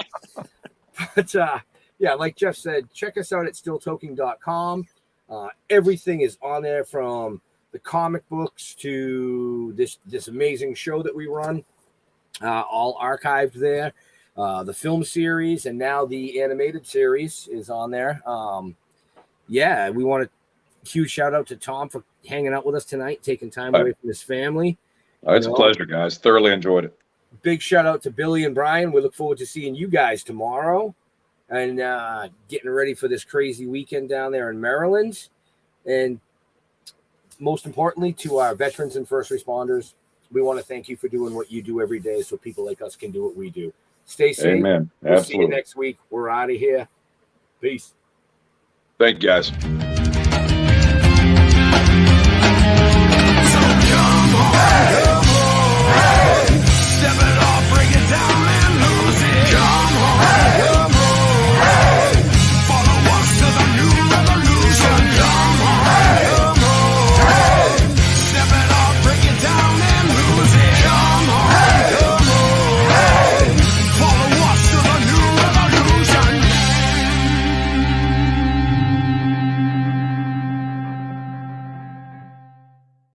But yeah, like Jeff said, check us out at stilltoking.com. Everything is on there, from the comic books to this amazing show that we run, all archived there. The film series, and now the animated series is on there. Yeah, we want a huge shout out to Tom for hanging out with us tonight, taking time away from his family. It's a pleasure, guys. Thoroughly enjoyed it. Big shout out to Billy and Brian. We look forward to seeing you guys tomorrow and getting ready for this crazy weekend down there in Maryland. And most importantly, to our veterans and first responders, we want to thank you for doing what you do every day so people like us can do what we do. Stay safe. Amen. We'll see you Absolutely. next week. We're out of here. Peace. Thank you, guys.